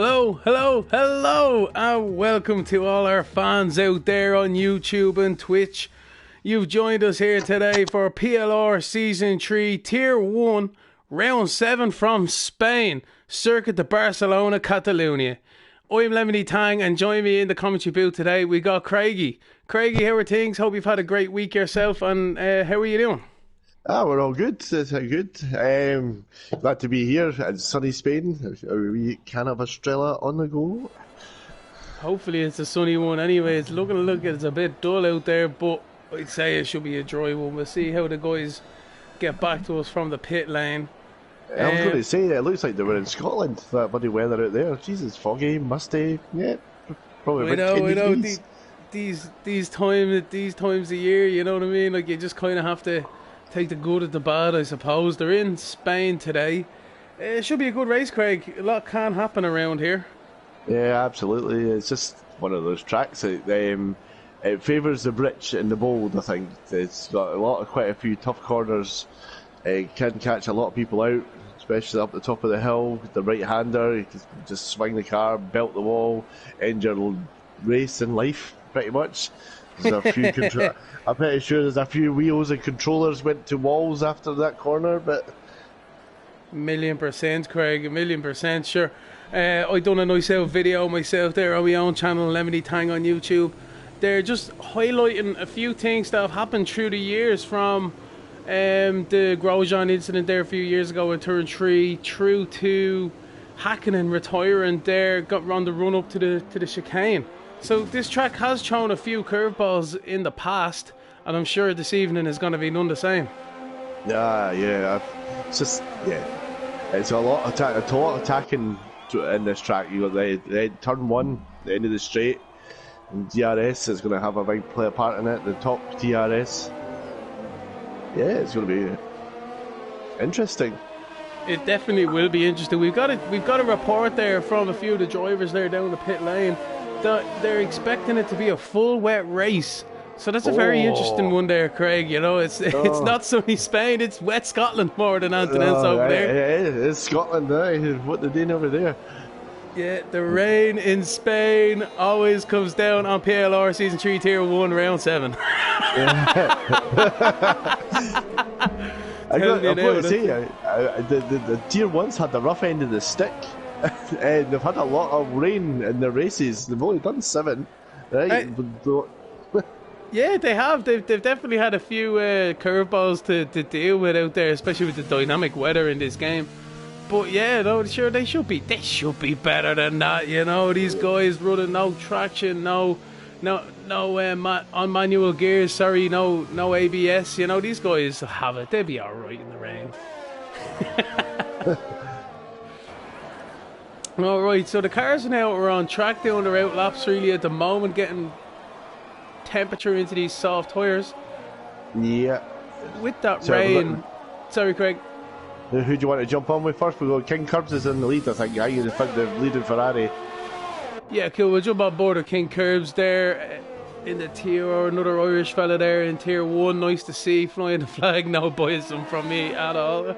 Hello, hello, hello, and welcome to all our fans out there on YouTube and Twitch. You've joined us here today for PLR Season 3, Tier 1, Round 7 from Spain, Circuit de Barcelona, Catalonia. I'm Lemony Tang, and join me in the commentary booth today, we got Craigie. Craigie, how are things? Hope you've had a great week yourself, and how are you doing? We're all good. It's good. Glad to be here in sunny Spain. A wee can of Estrella on the go. Hopefully it's a sunny one anyway. It's it's a bit dull out there, but I'd say it should be a dry one. We'll see how the guys get back to us from the pit lane. I was going to say, it looks like they were in Scotland, that bloody weather out there. Jesus, foggy, musty, yeah. Probably I know. These times of year, you know what I mean? Like, you just kind of have to take the good at the bad, I suppose. They're in Spain today. It should be a good race, Craig. A lot can happen around here. Yeah, absolutely. It's just one of those tracks. It favours the rich and the bold, I think. It's got quite a few tough corners. It can catch a lot of people out, especially up the top of the hill. The right-hander, you can just swing the car, belt the wall, end your race in life, pretty much. There's a few I'm pretty sure there's a few wheels and controllers went to walls after that corner, but... 1,000,000%, Craig, 1,000,000%, sure. I done a nice video myself there on my own channel, Lemony Tang on YouTube. They're just highlighting a few things that have happened through the years, from the Grosjean incident there a few years ago in turn 3 through to Hakkinen retiring there, got on the run up to the chicane. So this track has shown a few curveballs in the past, and I'm sure this evening is going to be none the same. Yeah. It's just, yeah. It's a lot of attacking in this track. You got the turn 1, the end of the straight, and DRS is going to have a big play a part in it. The top DRS. Yeah, it's going to be interesting. It definitely will be interesting. We've got a report there from a few of the drivers there down the pit lane. They're expecting it to be a full wet race, so that's a very interesting one there, Craig. You know, it's not sunny Spain, it's wet Scotland more than anything else over there. It's Scotland, what they're doing over there. Yeah, the rain in Spain always comes down on PLR Season 3 Tier 1 Round 7. I've got to say, the Tier 1s had the rough end of the stick. And they've had a lot of rain in their races. They've only done 7, right? Yeah, they have. They've definitely had a few curveballs to deal with out there, especially with the dynamic weather in this game. But yeah, no, sure they should be better than that. You know, these guys running no traction, no on manual gears. Sorry, no ABS. You know, these guys have it. They'll be all right in the rain. Alright, so the cars now are on track doing their out laps really at the moment, getting temperature into these soft tyres. Yeah. With that rain... Sorry, Craig. Who do you want to jump on with first? We'll go King Curbs is in the lead, I think. You think the leading Ferrari. Yeah, cool. We'll jump on board of King Curbs there in the tier, or another Irish fella there in Tier 1. Nice to see, flying the flag. No biasm from me at all.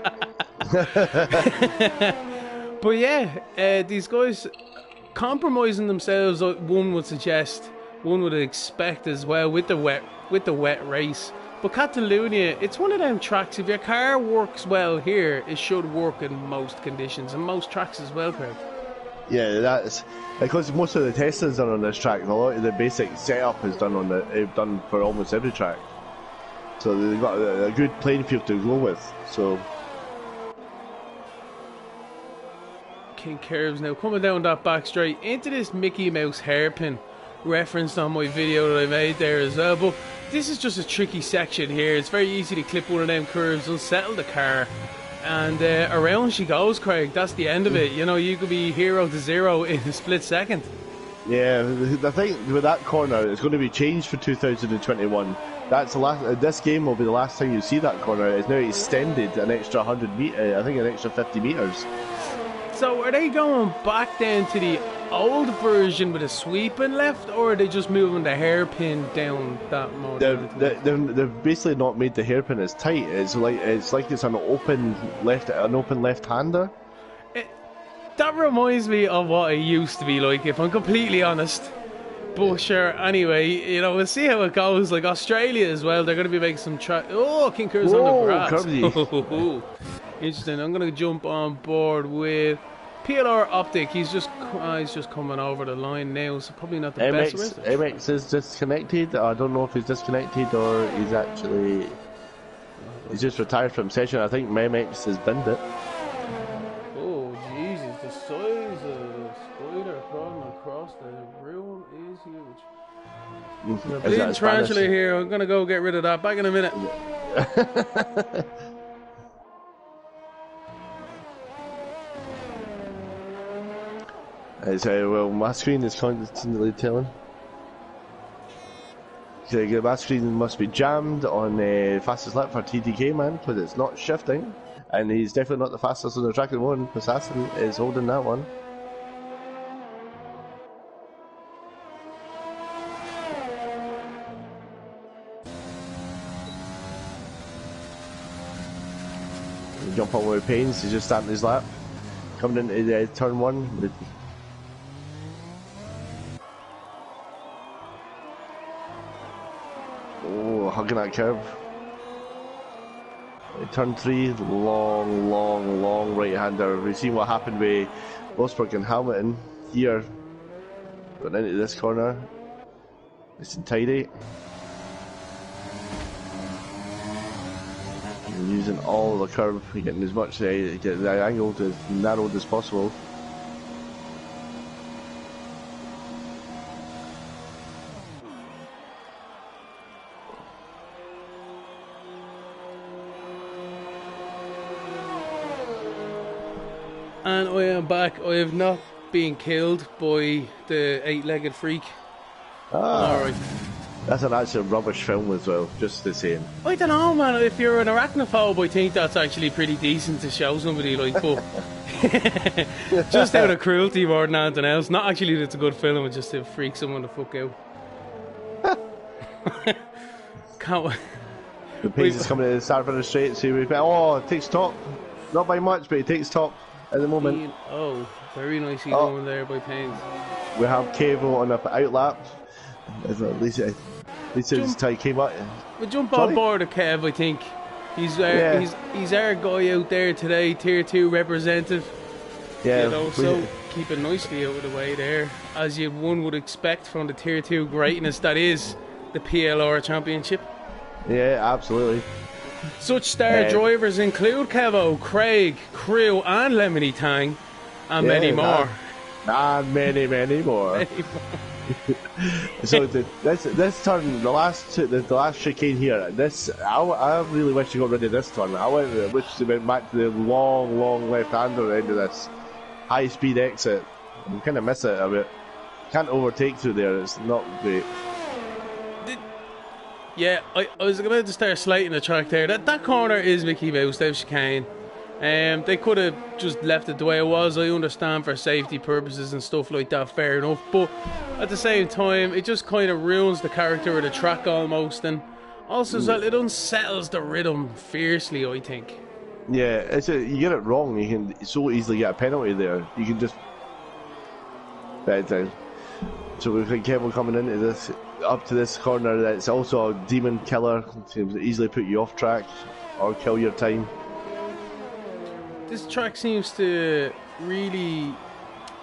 But yeah, these guys compromising themselves, one would suggest, one would expect as well with the wet race. But Catalonia, it's one of them tracks. If your car works well here, it should work in most conditions and most tracks as well, Craig. Yeah, that's because most of the testings are on this track. A lot of the basic setup is done for almost every track. So they've got a good playing field to go with. So. King Curves now coming down that back straight into this Mickey Mouse hairpin referenced on my video that I made there as well. But this is just a tricky section here. It's very easy to clip one of them curves, unsettle the car, and around she goes, Craig. That's the end of it. You know, you could be 0 to 0 in a split second. Yeah, I think with that corner, it's going to be changed for 2021. That's the last. This game will be the last time you see that corner. It's now extended an extra 100 meters. I think an extra 50 meters. So are they going back then to the old version with a sweeping left, or are they just moving the hairpin down that more? They've basically not made the hairpin as tight. It's like it's an open left-hander. That reminds me of what it used to be like, if I'm completely honest. But sure, anyway, you know, we'll see how it goes. Like Australia as well, they're going to be making some Oh, King Kerr's on the grass. Kirby. Interesting. I'm going to jump on board with PLR Optic. He's just coming over the line now, so probably not the best with it. MX is disconnected. I don't know if he's disconnected or he's just retired from session. I think MX has binned it. Oh Jesus, the size of the spider crawling across the room is huge. There's a big tarantula here. I'm gonna go get rid of that. Back in a minute. Well, my screen is constantly telling. My screen must be jammed on fastest lap for TDK, man, because it's not shifting. And he's definitely not the fastest on the track at the moment. Assassin is holding that one. Jump on with Pains, he's just starting his lap. Coming into turn 1. Oh, hugging that curve. Turn 3, long right-hander. We've seen what happened with Rosberg and Hamilton here. Going into this corner. Nice and tidy. And using all the curve, getting as much get the angle as narrowed as possible. And I am back. I have not been killed by the 8-legged freak. Alright. That's an actual rubbish film as well, just the same. I don't know, man. If you're an arachnophobe, I think that's actually pretty decent to show somebody, like, but just out of cruelty more than anything else. Not actually that it's a good film, it's just to freak someone the fuck out. Can't wait. The pace is coming in the start of the straight, so it takes top. Not by much, but it takes top at the moment. Oh, very nicely going there by Pains. We have Kevo on the outlap. At least his tie came up. We'll jump on board of Kev, I think. He's our guy out there today, Tier 2 representative. Yeah. You know, so keep it nicely out of the way there, as one would expect from the Tier 2 greatness that is the PLR Championship. Yeah, absolutely. Such star drivers include Kevo, Craig, Crew and Lemony Tang, and many more. And many more. So this turn, the last chicane here, I really wish you got rid of this turn. I wish they went back to the long left-hander end of this high-speed exit. I kind of miss it a bit. Can't overtake through there, it's not great. Yeah, I was about to start slating the track there. That corner is Mickey Mouse, that chicane. They could have just left it the way it was. I understand for safety purposes and stuff like that, fair enough. But at the same time, it just kind of ruins the character of the track almost. And also, it unsettles the rhythm fiercely, I think. Yeah, you get it wrong, you can so easily get a penalty there. You can just... So we've got Kevin coming into this, up to this corner that's also a demon killer to easily put you off track or kill your time. This track seems to really,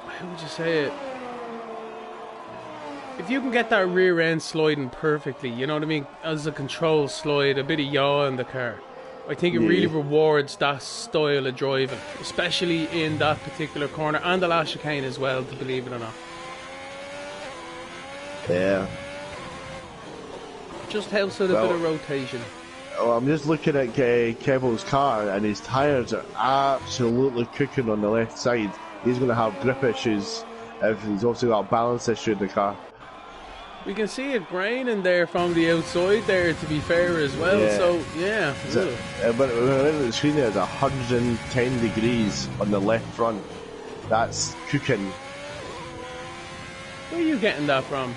how would you say it? If you can get that rear end sliding perfectly, you know what I mean, as a control slide, a bit of yaw in the car, I think it really rewards that style of driving, especially in that particular corner and the last chicane as well, to believe it or not. Yeah. Just helps with a bit of rotation. Oh, I'm just looking at Kevo's car and his tyres are absolutely cooking on the left side. He's going to have grip issues if he's also got a balance issue in the car. We can see it graining there from the outside there, to be fair as well, so yeah. But the screen there is 110 degrees on the left front. That's cooking. Where are you getting that from?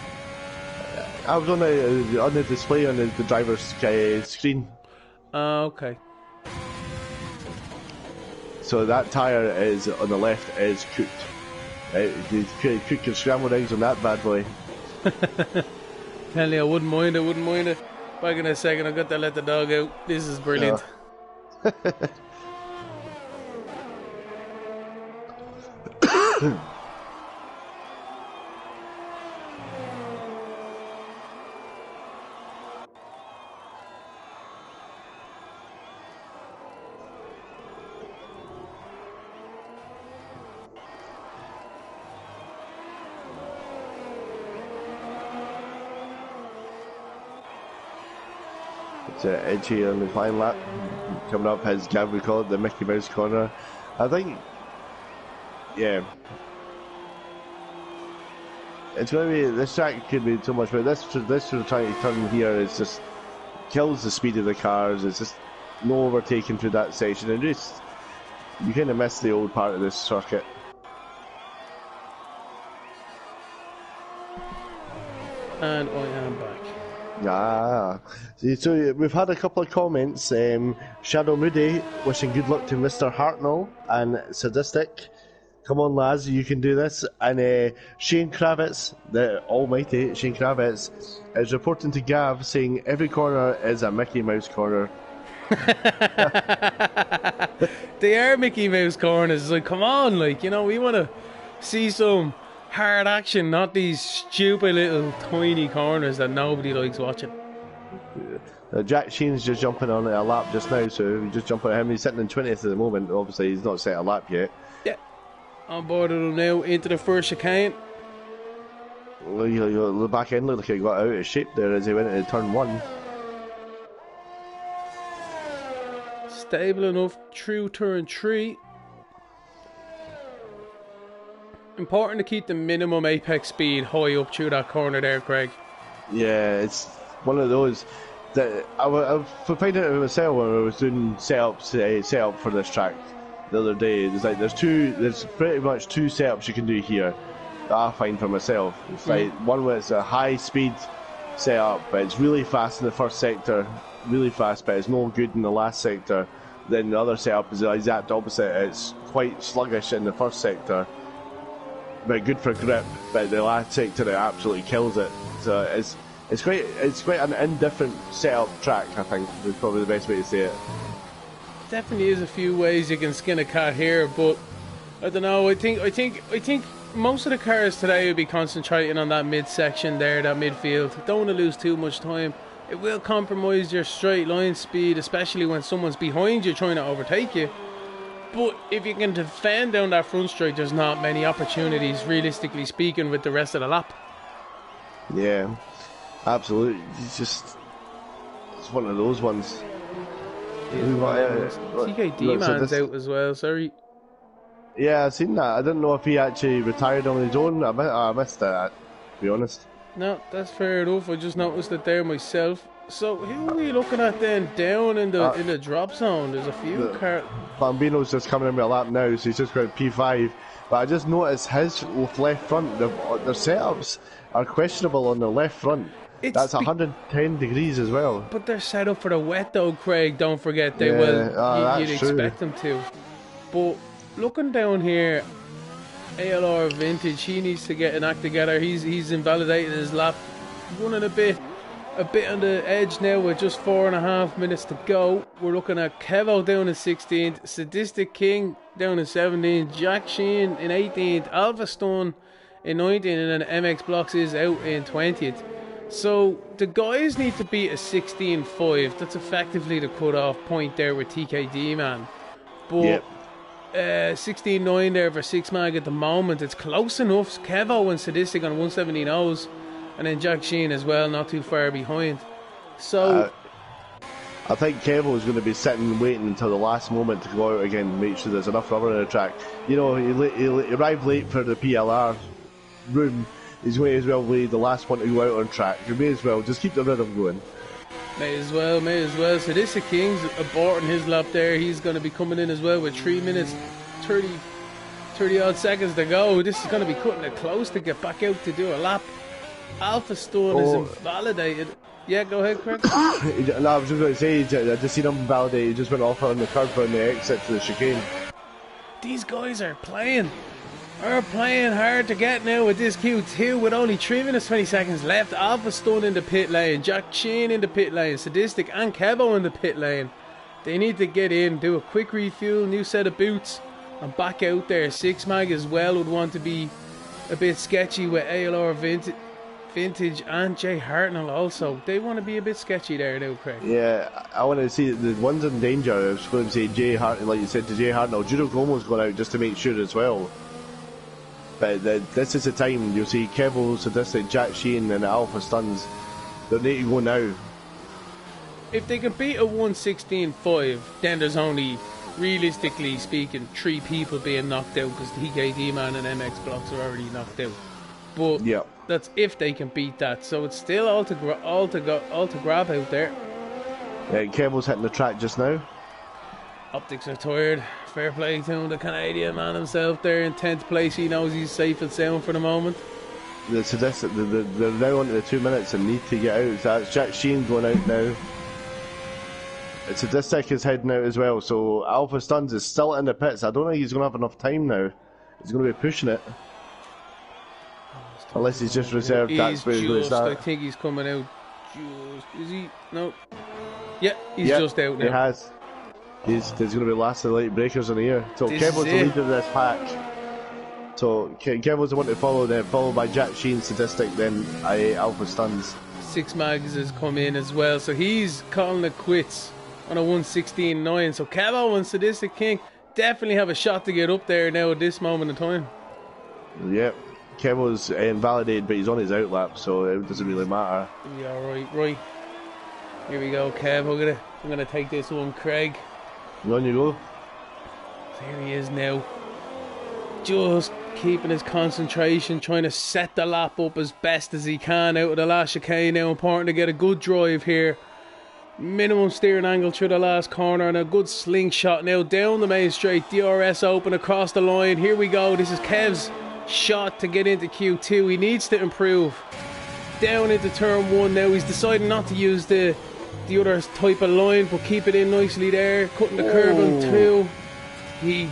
I was on the display on the driver's screen. Okay. So that tyre is on the left is cooked. You cook your scrambled eggs on that bad boy. Tell you, I wouldn't mind it. Back in a second, I've got to let the dog out. This is brilliant. It's edgy on the climb lap. Coming up, as Gav would call it, the Mickey Mouse corner. I think, yeah. It's going to be, this track could be so much better. This sort of trying to turn here is just kills the speed of the cars. It's just no overtaking through that section. And just, you kind of miss the old part of this circuit. And I am back. Ah, so we've had a couple of comments. Shadow Moody wishing good luck to Mr. Hartnell and Sadistic. Come on, lads, you can do this. And Shane Kravitz, the almighty Shane Kravitz, is reporting to Gav saying every corner is a Mickey Mouse corner. They are Mickey Mouse corners. Like, come on, like, you know, we want to see some hard action, not these stupid little tiny corners that nobody likes watching. Jack Sheen's just jumping on a lap just now, so we just jump on him. He's sitting in 20th at the moment. Obviously, he's not set a lap yet. Yeah, on board with him now into the first chicane. Well, the back end looked like he got out of shape there as he went into turn 1. Stable enough through turn 3. Important to keep the minimum apex speed high up through that corner there, Craig. Yeah, it's one of those that I finding it myself when I was doing setup for this track the other day. There's like there's pretty much two setups you can do here that I find for myself. It's like one where it's a high speed setup, but it's really fast in the first sector, really fast, but it's no good in the last sector. Then the other setup is the exact opposite. It's quite sluggish in the first sector, but good for grip, but the last sector it absolutely kills it. So it's quite an indifferent setup track, I think, is probably the best way to say it. Definitely is a few ways you can skin a cat here, but I don't know, I think most of the cars today will be concentrating on that midsection there, that midfield. Don't want to lose too much time. It will compromise your straight line speed, especially when someone's behind you trying to overtake you. But if you can defend down that front straight, there's not many opportunities, realistically speaking, with the rest of the lap. Yeah, absolutely. It's one of those ones. TKD man's out as well, sorry. Yeah, I've seen that. I didn't know if he actually retired on his own. I missed that, to be honest. No, that's fair enough. I just noticed it there myself. So who are we looking at then down in the drop zone? There's a few cars. Bambino's just coming in with a lap now, so he's just got P5. But I just noticed his left front, their setups are questionable on the left front. That's 110 degrees as well. But they're set up for the wet though, Craig. Don't forget they you'd expect them to. But looking down here, ALR Vintage, he needs to get an act together. He's invalidated his lap, running a bit on the edge now with just 4.5 minutes to go. We're looking at Kevo down in 16th, Sadistic King down in 17th, Jack Sheen in 18th, Alpha Stone in 19th, and then MX Blocks is out in 20th. So the guys need to beat a 16.5. That's effectively the cut-off point there with TKD, man. But 16.9 there for 6 mag at the moment. It's close enough. Kevo and Sadistic on 117.0s. And then Jack Sheen as well, not too far behind. So I think Kevo is going to be sitting waiting until the last moment to go out again, make sure there's enough rubber on the track. You know, he arrived late for the PLR room. He's may as well be the last one to go out on track. You may as well just keep the rhythm going. May as well. Sadistic King's aborting his lap there. He's going to be coming in as well with 3 minutes 30 odd seconds to go. This is going to be cutting it close to get back out to do a lap. Alpha Stone is invalidated. Yeah, go ahead, Craig. No, I was just going to say, I just seen him invalidate. He just went off on the curb on the exit to the chicane. these guys are playing hard to get now with this Q2 with only 3 minutes 20 seconds left. Alpha Stun in the pit lane, Jack Sheen in the pit lane, Sadistic and Kevo in the pit lane. They need to get in, do a quick refuel, new set of boots, and back out there. 6 Mag as well would want to be a bit sketchy with ALR Vintage and Jay Hartnell also. They want to be a bit sketchy there now, Craig. Yeah, I want to see the ones in danger. I was going to say Jay Hartnell, like you said to Jay Hartnell. Judo Gomo's gone out just to make sure as well. But this is the time. You'll see Kevo, Sadistic, Jack Sheen and Alpha Stuns. They need to go now. If they can beat a 116.5, then there's only, realistically speaking, 3 people being knocked out because TKD Man and MX Blocks are already knocked out. But yeah, that's if they can beat that. So it's still all to grab out there. Yeah, Kevo's hitting the track just now. Optics are tired. Fair play to him, the Canadian man himself there in 10th place. He knows he's safe and sound for the moment. The Sadistic, they're now onto the 2 minutes and need to get out. So that's Jack Sheen going out now. Sadistic is heading out as well. So Alpha Stuns is still in the pits. I don't think he's going to have enough time now. He's going to be pushing it. Unless he's just reserved that space where he's I think he's coming out. Is he? No. Yeah, he's just out now. He has. There's going to be last of the light breakers in the air. So Kevo's the leader of this pack. So Kevo's the one to follow, then followed by Jack Sheen, Sadistic, then Alpha Stuns. 6 Mags has come in as well, so he's calling it quits on a 116.9. So Kevo and Sadistic King definitely have a shot to get up there now at this moment in time. Yep. Kevo's invalidated, but he's on his outlap, so it doesn't really matter. Yeah, right. Here we go, Kev. I'm gonna take this one, Craig. On you go. There he is now. Just keeping his concentration, trying to set the lap up as best as he can out of the last chicane. Now important to get a good drive here. Minimum steering angle through the last corner and a good slingshot now down the main straight. DRS open across the line. Here we go. This is Kev's shot to get into Q2. He needs to improve. Down into turn 1 now. He's deciding not to use the other type of line, but keep it in nicely there. Cutting the curve on 2. He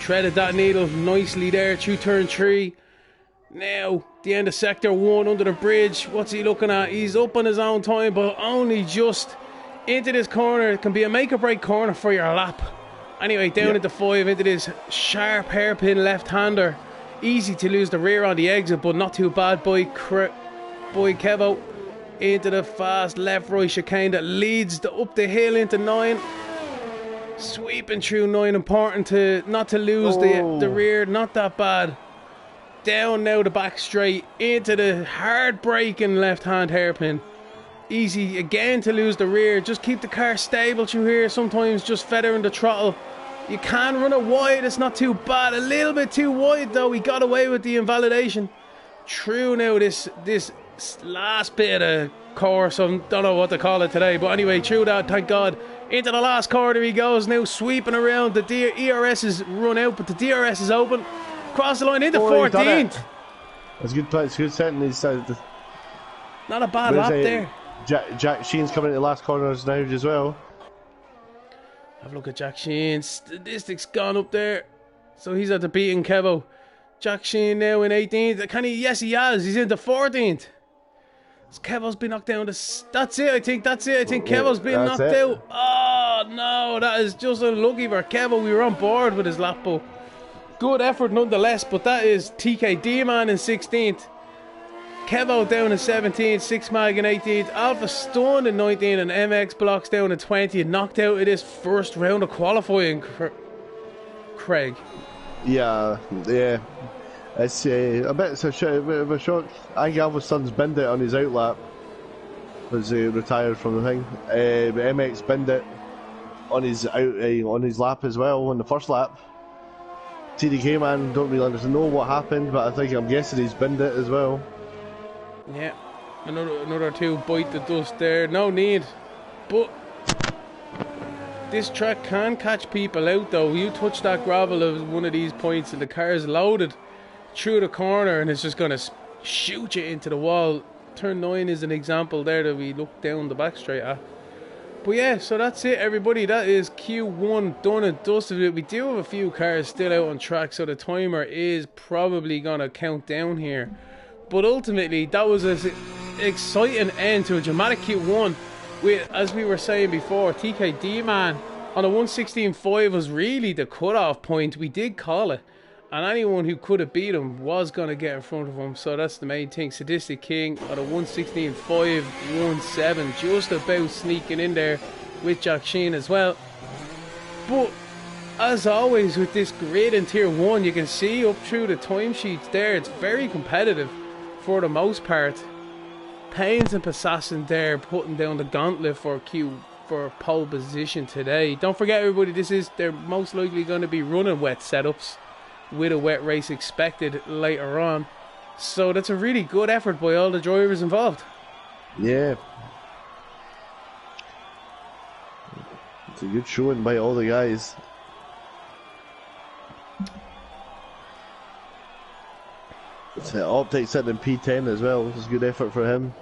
treaded that needle nicely there through turn 3. Now, the end of sector 1 under the bridge. What's he looking at? He's up on his own time, but only just into this corner. It can be a make or break corner for your lap. Anyway, down into 5 into this sharp hairpin left-hander. Easy to lose the rear on the exit, but not too bad by Kevo. Into the fast left-right chicane that leads up the hill into 9. Sweeping through 9, important to not to lose the rear, not that bad. Down now the back straight into the hard-braking left-hand hairpin. Easy again to lose the rear. Just keep the car stable through here. Sometimes just feathering the throttle. You can run it wide, it's not too bad. A little bit too wide though. He got away with the invalidation. True now this last bit of course, I don't know what to call it today, but anyway, through that, thank God. Into the last corner he goes now, sweeping around. The ERS is run out, but the DRS is open. Cross the line into 14th. That's good play, it's good setting. Not a bad lap there. Jack Sheen's coming into the last corners now as well. Have a look at Jack Sheen. Statistics gone up there. So he's at the beating Kevo. Jack Sheen now in 18th. Can he? Yes, he has. He's into 14th. Kevo's been knocked down. That's it, I think. I think Kevo's been knocked out. Oh, no. That is just unlucky for Kevo. We were on board with his lap, but good effort nonetheless. But that is TKD Man in 16th. Kevo down in 17th, 6 Mag in 18th, Alpha Stun in 19th, and MX Blocks down in 20th. Knocked out in this first round of qualifying, Craig. Yeah. It's a bit of a shock. I think Alpha Stun's binned it on his outlap as he retired from the thing. But MX binned it on his lap as well on the first lap. TDK Man don't really know what happened, but I'm guessing he's binned it as well. Yeah, another 2 bite the dust there. No need, but this track can catch people out though. You touch that gravel at one of these points and the car is loaded through the corner and it's just going to shoot you into the wall. Turn 9 is an example there that we look down the back straight at. But yeah, so that's it, everybody. That is Q1 done and dusted. We do have a few cars still out on track, so the timer is probably going to count down here. But ultimately, that was an exciting end to a dramatic Q1. With, as we were saying before, TKD man on a 116.5 was really the cutoff point. We did call it. And anyone who could have beat him was going to get in front of him. So that's the main thing. Sadistic King on a 116.517. Just about sneaking in there with Jack Sheen as well. But as always with this grid in Tier 1, you can see up through the timesheets there, it's very competitive for the most part. Pains and Passassin there putting down the gauntlet for pole position today. Don't forget, everybody, they're most likely going to be running wet setups with a wet race expected later on. So that's a really good effort by all the drivers involved. Yeah. It's a good showing by all the guys. It's Optic sitting in P10 as well, which is a good effort for him.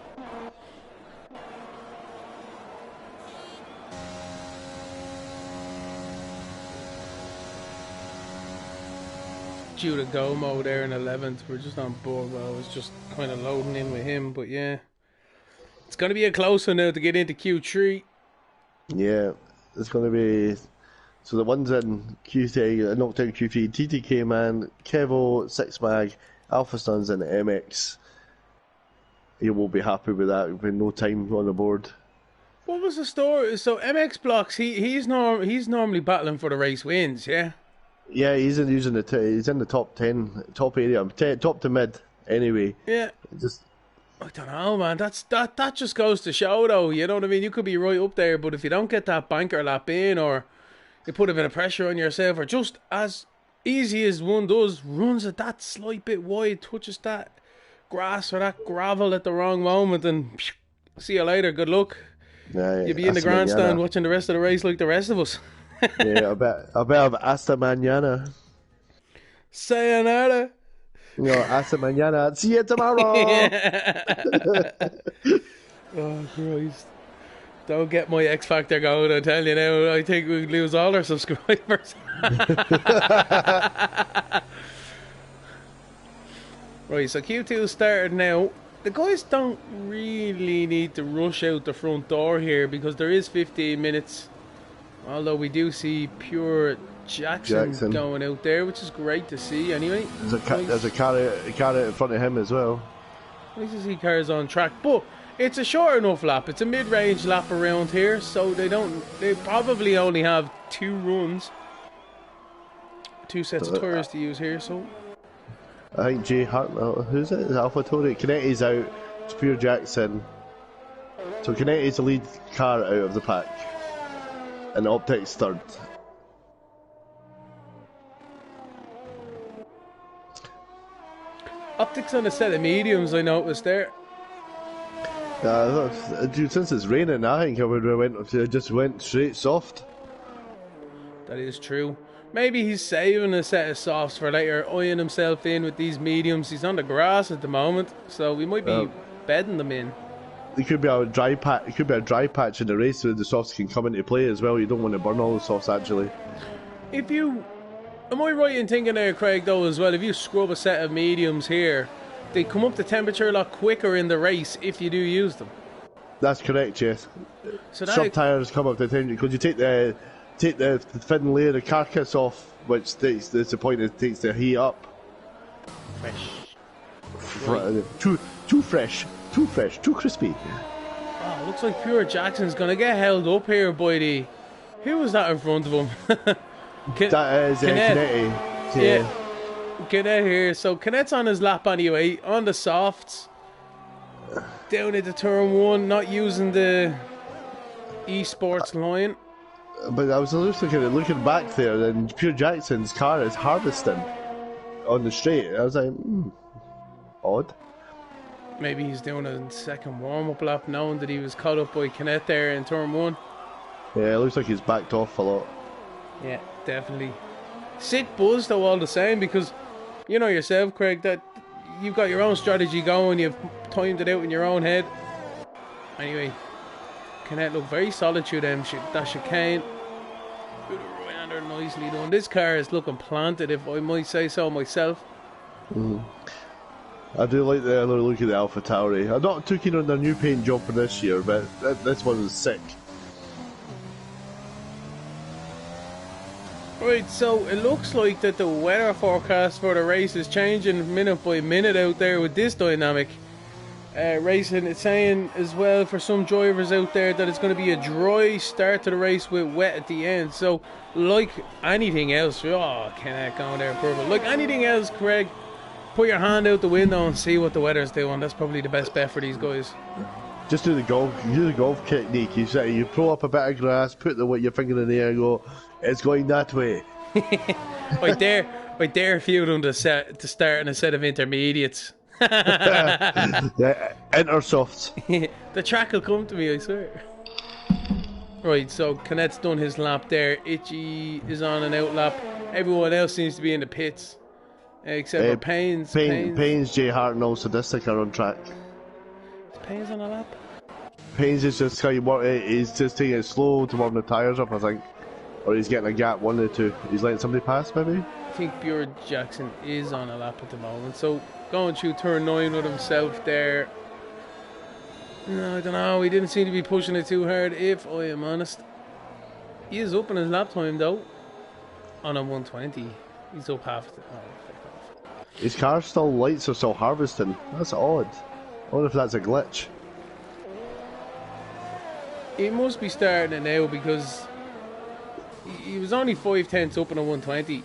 Due to Gomo there in 11th, we're just on board. Well, I was just kind of loading in with him, but yeah, it's going to be a close one now to get into Q3. Yeah, it's going to be. So the ones in Q3, knocked out Q3, TTK Man, Kevo, Six Mag, Alpha Stuns, and MX. You won't be happy with that. With no time on the board. What was the story? So MX Blocks, he's normally battling for the race wins, yeah. Yeah, he's in the top 10, top area, top to mid anyway. Yeah. Just I don't know, man. That just goes to show, though. You know what I mean? You could be right up there, but if you don't get that banker lap in, or you put a bit of pressure on yourself, or just as easy as one does, runs it that slight bit wide, touches that grass or that gravel at the wrong moment, and see you later. Good luck. Yeah, You'll be in the grandstand watching the rest of the race like the rest of us. Yeah, I bet I've hasta mañana. Sayonara. No, hasta mañana. See you tomorrow. Oh, Christ. Don't get my X Factor going, I tell you now. I think we'd lose all our subscribers. Right, so Q2 started now. The guys don't really need to rush out the front door here because there is 15 minutes. Although we do see Pure Jackson going out there, which is great to see anyway. There's a car out in front of him as well. Nice to see cars on track, but it's a short enough lap. It's a mid-range lap around here, so they probably only have 2 runs. 2 sets of tyres to use here, so. I think Jay Hart, who's it? Is Alpha Tori? Canetti's out, it's Pure Jackson. So Canetti's the lead car out of the pack. And Optic's third. Optic's on a set of mediums, I noticed there. Dude, since it's raining, I think I just went straight soft. That is true. Maybe he's saving a set of softs for later, eyeing himself in with these mediums. He's on the grass at the moment, so we might be bedding them in. It could be a dry patch. It could be a dry patch in the race so the softs can come into play as well. You don't want to burn all the softs actually. Am I right in thinking there, Craig? Though as well, if you scrub a set of mediums here, they come up to temperature a lot quicker in the race if you do use them. That's correct, yes. So Sub tires come up to temperature because you take the thin layer of carcass off, which that's the point. It takes the heat up. Too fresh. Too fresh, too crispy. Oh, looks like Pure Jackson's gonna get held up here by the. Who was that in front of him? That is Canetti. Yeah. Canetti here. So Canetti's on his lap anyway, on the softs. Down into turn 1, not using the esports line. But I was just looking back there, and Pure Jackson's car is harvesting on the straight. I was like, odd. Maybe he's doing a second warm-up lap, knowing that he was caught up by Canet there in turn 1. Yeah, it looks like he's backed off a lot. Yeah, definitely. Sick buzz though all the same, because you know yourself, Craig, that you've got your own strategy going, you've timed it out in your own head. Anyway, Canet look very solid through them. That chicane. They're nicely done. This car is looking planted, if I might say so myself. I do like the other look of the Alpha Tauri. I'm not too keen on their new paint job for this year, but this one was sick. Right, so it looks like that the weather forecast for the race is changing minute by minute out there with this dynamic racing. It's saying as well for some drivers out there that it's going to be a dry start to the race with wet at the end. So like anything else, oh, Kenneth going there purple. Like anything else, Craig, put your hand out the window and see what the weather's doing. That's probably the best bet for these guys. Just do the golf technique. You pull up a bit of grass, put your finger in the air and go, it's going that way. I dare a few of them to start in a set of intermediates. Yeah, Intersofts. The track will come to me, I swear. Right, so Canet's done his lap there. Itchy is on an out lap. Everyone else seems to be in the pits. Except for Paynes. Paynes, Jay Hart and all Sadistic are on track. Is Paynes on a lap? Paynes is just he's just taking it slow to warm the tyres up, I think. Or he's getting a gap, one or two. He's letting somebody pass, maybe? I think Björn Jackson is on a lap at the moment. So going through turn 9 with himself there. No, I don't know. He didn't seem to be pushing it too hard, if I am honest. He is up in his lap time, though. On a 120. He's up half. His car's still lights are still harvesting. That's odd. I wonder if that's a glitch. He must be starting it now because he was only 5/10 up on a 120.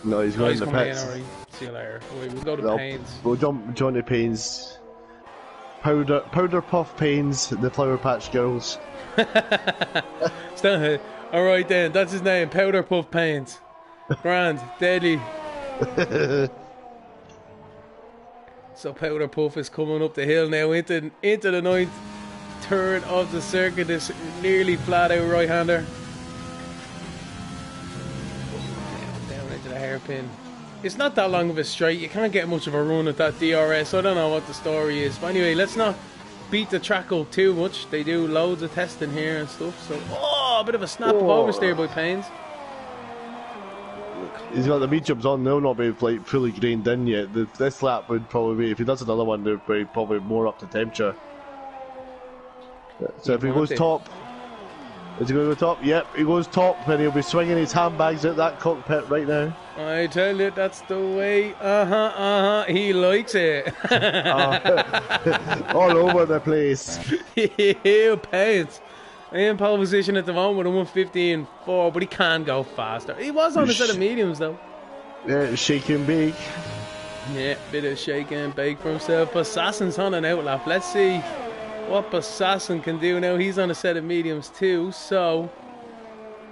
No, he's going to the pits. Right. See you later. We'll go to Paynes. We'll jump to Paynes. Powder Puff Paynes, the Flower Patch Girls. Alright then, that's his name, Powder Puff Paynes. Grand, deadly. So Powder Puff is coming up the hill now into the 9th turn of the circuit. This nearly flat out right hander. Down into the hairpin. It's not that long of a straight. You can't get much of a run at that DRS. I don't know what the story is. But anyway, let's not beat the track up too much. They do loads of testing here and stuff. So, a bit of a snap of oversteer by Paynes. He's got the mediums on. They'll not be like fully grained in yet. This lap would probably be, if he does another one, they'd be probably more up to temperature. So if he goes top, is he going to go top? Yep, he goes top, and he'll be swinging his handbags at that cockpit right now. I tell you, that's the way. He likes it. All over the place. Paynes. In pole position at the moment with a 1:15.4, but he can go faster. He was on a set of mediums though. Yeah, shake and bake. Yeah, bit of shake and bake for himself. Assassin's on an outlap. Let's see what Assassin can do now. He's on a set of mediums too, so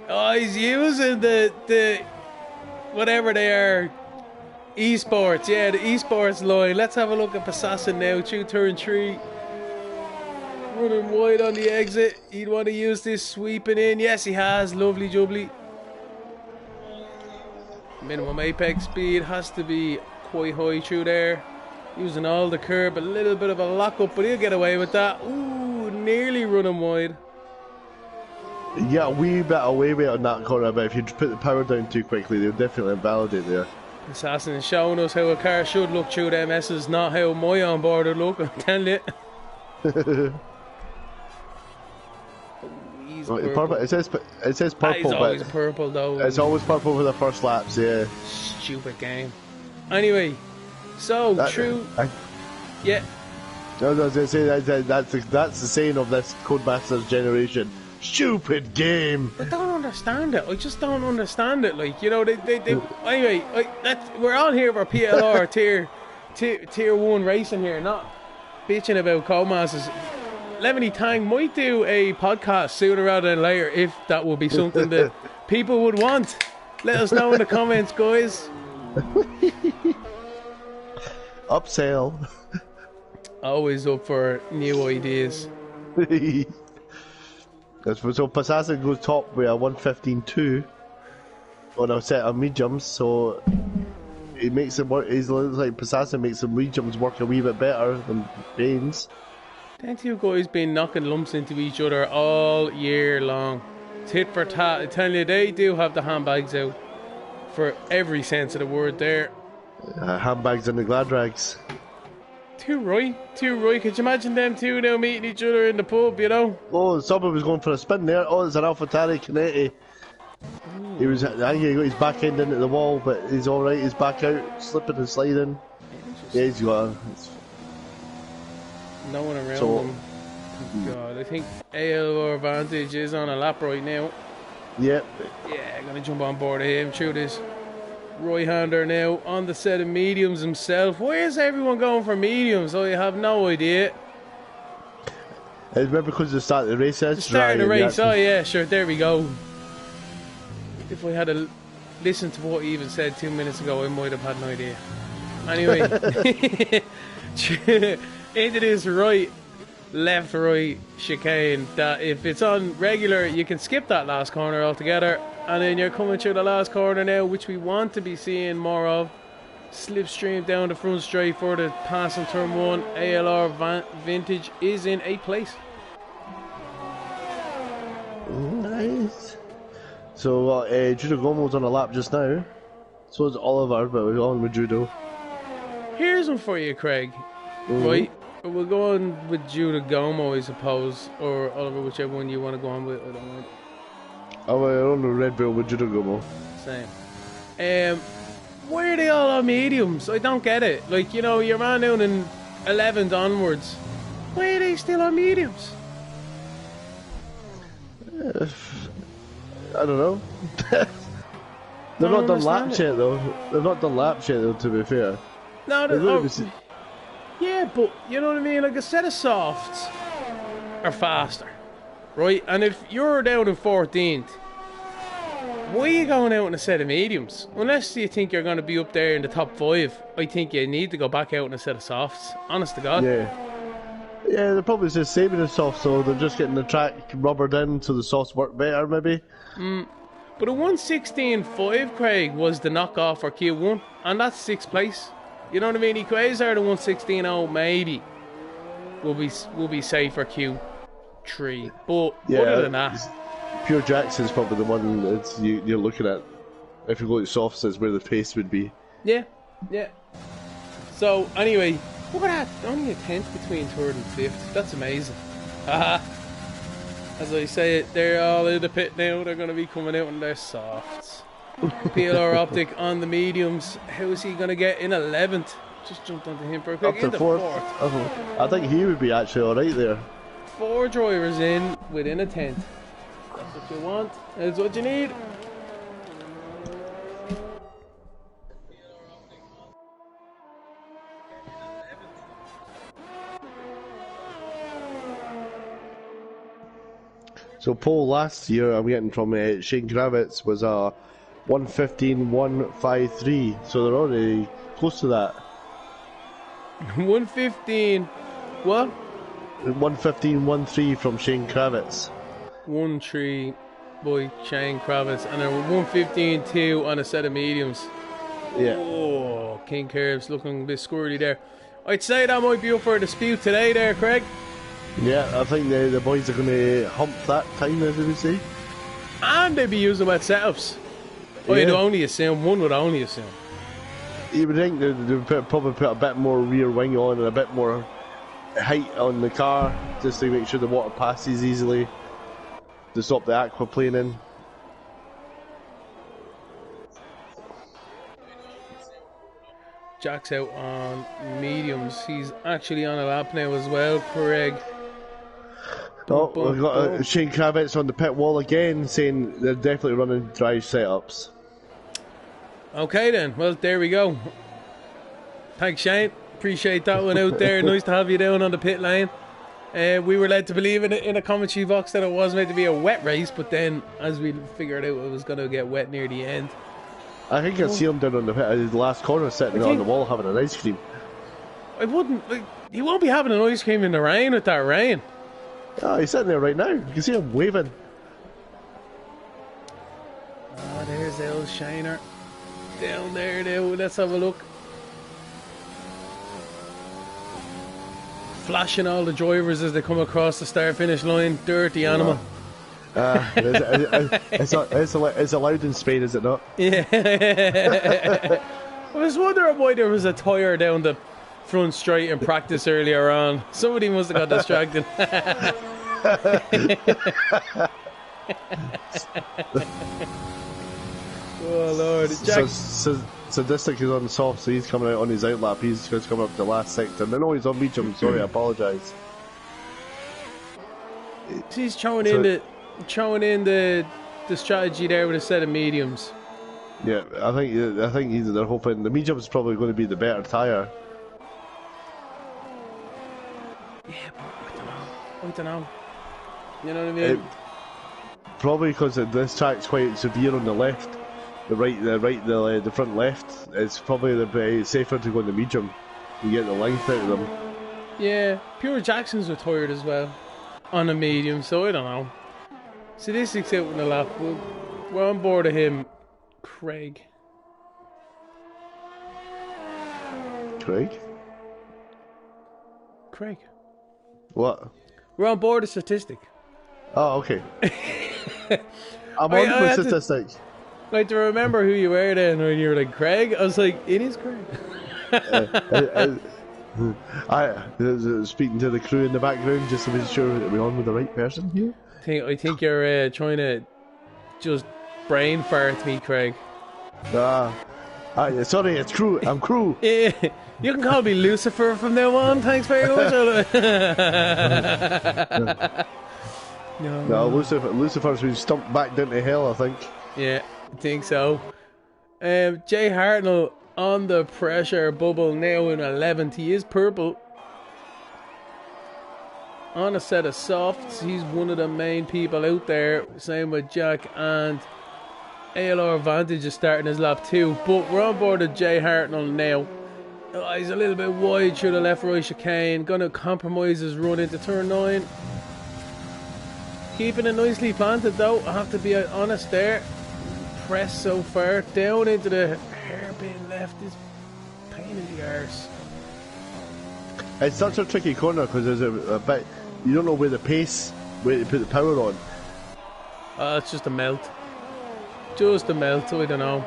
he's using the whatever they are, esports. Yeah, the esports line. Let's have a look at Assassin now through turn 3. Running wide on the exit. He'd want to use this sweeping in. Yes, he has. Lovely jubbly. Minimum apex speed has to be quite high through there. Using all the curb. A little bit of a lock up, but he'll get away with that. Ooh, nearly running wide. Yeah, a wee bit away with on that corner, but if you put the power down too quickly, they'll definitely invalidate there. Assassin is showing us how a car should look through them S's, not how my onboard would look. I'm telling you. Purple. It says purple, it's always purple though. It's always purple for the first laps, yeah. Stupid game. Anyway, so true. Yeah. I was going to say that's the saying of this Codemasters generation. Stupid game. I don't understand it. I just don't understand it. Like, you know, they anyway. We're on here for PLR tier 1 racing here, not bitching about Codemasters. Lemony Tang might do a podcast sooner rather than later if that would be something that people would want. Let us know in the comments, guys. Upsell. Always up for new ideas. So Passassin goes top with a 1:15.2 on a set of mediums, so it makes it work. It looks like Passassin makes some mediums work a wee bit better than Baines. Them two guys been knocking lumps into each other all year long. Tit for tat. I tell you, they do have the handbags out for every sense of the word there. Handbags and the glad rags. Too right. Could you imagine them two now meeting each other in the pub, you know? Oh, someone was going for a spin there. Oh, it's an AlphaTauri Canetti. He was, I think he got his back end into the wall, but he's alright. He's back out, slipping and sliding. Yeah, he's got no one around him. God, I think PLR Vantage is on a lap right now. Yep. Yeah, gonna jump on board of him through this right-hander now on the set of mediums himself. Why is everyone going for mediums? I have no idea. Remember because the start of the race is the start of the race, oh yeah, sure, there we go. If I had listened to what he even said 2 minutes ago, I might have had an idea. Anyway, into this left right chicane that if it's on regular you can skip that last corner altogether, and then you're coming through the last corner now, which we want to be seeing more of. Slipstream down the front straight for the passing turn 1. ALR Vintage is in 8th place. Nice. So Judo Gomo's on a lap just now. So is Oliver, but we're on with Judo. Here's one for you, Craig. Right, we're going with Judo Gomo, I suppose, or Oliver, whichever one you want to go on with. I don't mind. I'm on the Red Bull with Judo Gomo. Same. Why are they all on mediums? I don't get it. Like, you know, you're man down in 11th onwards. Why are they still on mediums? I don't know. They've not done laps yet, though. They've not done laps yet, though, to be fair. No, yeah, but you know what I mean? Like, a set of softs are faster, right? And if you're down in 14th, why are you going out in a set of mediums? Unless you think you're going to be up there in the top 5, I think you need to go back out in a set of softs. Honest to God. Yeah, they're probably just saving the softs, so they're just getting the track rubbered in so the softs work better, maybe. But a 1:16.5, Craig, was the knockoff for Q1, and that's 6th place. You know what I mean? Equator the 1:16.0 maybe will be safe for Q3, but other than that, Pure Jackson's probably the one that you're looking at. If you go to softs, that's where the pace would be. Yeah. So anyway, look at that, only a 10th between 3rd and 5th. That's amazing. As I say it, they're all in the pit now. They're going to be coming out in their softs. PLR Optic on the mediums. How is he going to get in 11th? Just jumped onto him for a quick. Up to 4th. I think he would be actually alright there. 4 drivers in within a 10th. That's what you want. That's what you need. So pole last year, I'm getting from Shane Kravitz, was a 1:15.153. So they're already close to that. 1:15. What? 1:15.13 from Shane Kravitz. 1-3 by Shane Kravitz, and then 1:15.2 on a set of mediums. Yeah. Oh, King Curves looking a bit squirrely there. I'd say that might be up for a dispute today there, Craig. Yeah, I think the boys are going to hump that time, as they would say. And they'd be using wet setups. I'd only assume, one would only assume. You would think they'd probably put a bit more rear wing on and a bit more height on the car, just to make sure the water passes easily, to stop the aquaplaning. Jack's out on mediums. He's actually on a lap now as well, Craig. We've got Shane Kravitz on the pit wall again, saying they're definitely running drive setups. Okay then, well there we go. Thanks Shane, appreciate that one out there. Nice to have you down on the pit lane. We were led to believe in a commentary box that it was meant to be a wet race, but then as we figured out it was going to get wet near the end. I think I see him down on the last corner sitting on the wall having an ice cream. I wouldn't, he won't be having an ice cream in the rain with that rain. Oh, he's sitting there right now. You can see him waving. Oh, there's the old Shiner. Down there now, let's have a look. flashing all the drivers as they come across the start-finish line. Dirty animal. It's allowed in Spain, is it not? Yeah. I was wondering why there was a tyre down the front straight in practice earlier on. Somebody must have got distracted. Oh Lord. Jack. Sadistic is on soft, so he's coming out on his outlap. He's going to come up to the last sector. No, he's on medium. Sorry, I apologise. He's throwing in the strategy there with a set of mediums. Yeah, I think they're hoping the medium is probably going to be the better tyre. Yeah, but I don't know. You know what I mean? Probably because this track's quite severe on the left. The front left. It's probably safer to go in the medium. You get the length out of them. Yeah, Pure Jackson's retired as well on a medium, so I don't know. Sadistic's out in the lap. We're on board of him. Craig. What? We're on board of Statistic. Oh, okay. I'm on with Statistic. Like to remember who you were then when you were like Craig. I was like, it is Craig. I was speaking to the crew in the background just to make sure that we're on with the right person here. I think you're trying to just brain fart me, Craig. Sorry, it's crew. I'm crew. Yeah, you can call me Lucifer from now on. Thanks very much. No, Lucifer's been stumped back down to hell, I think. Yeah, I think so. Jay Hartnell on the pressure bubble now in 11th. He is purple. On a set of softs, he's one of the main people out there. Same with Jack, and ALR Vantage is starting his lap too. But we're on board with Jay Hartnell now. He's a little bit wide through the left-right chicane. Gonna compromise his run into turn 9. Keeping it nicely planted though, I have to be honest there. Press so far down into the hairpin left is pain in the arse. It's such a tricky corner because there's a bit, you don't know where to put the power on. It's just a melt. Just a melt, I don't know.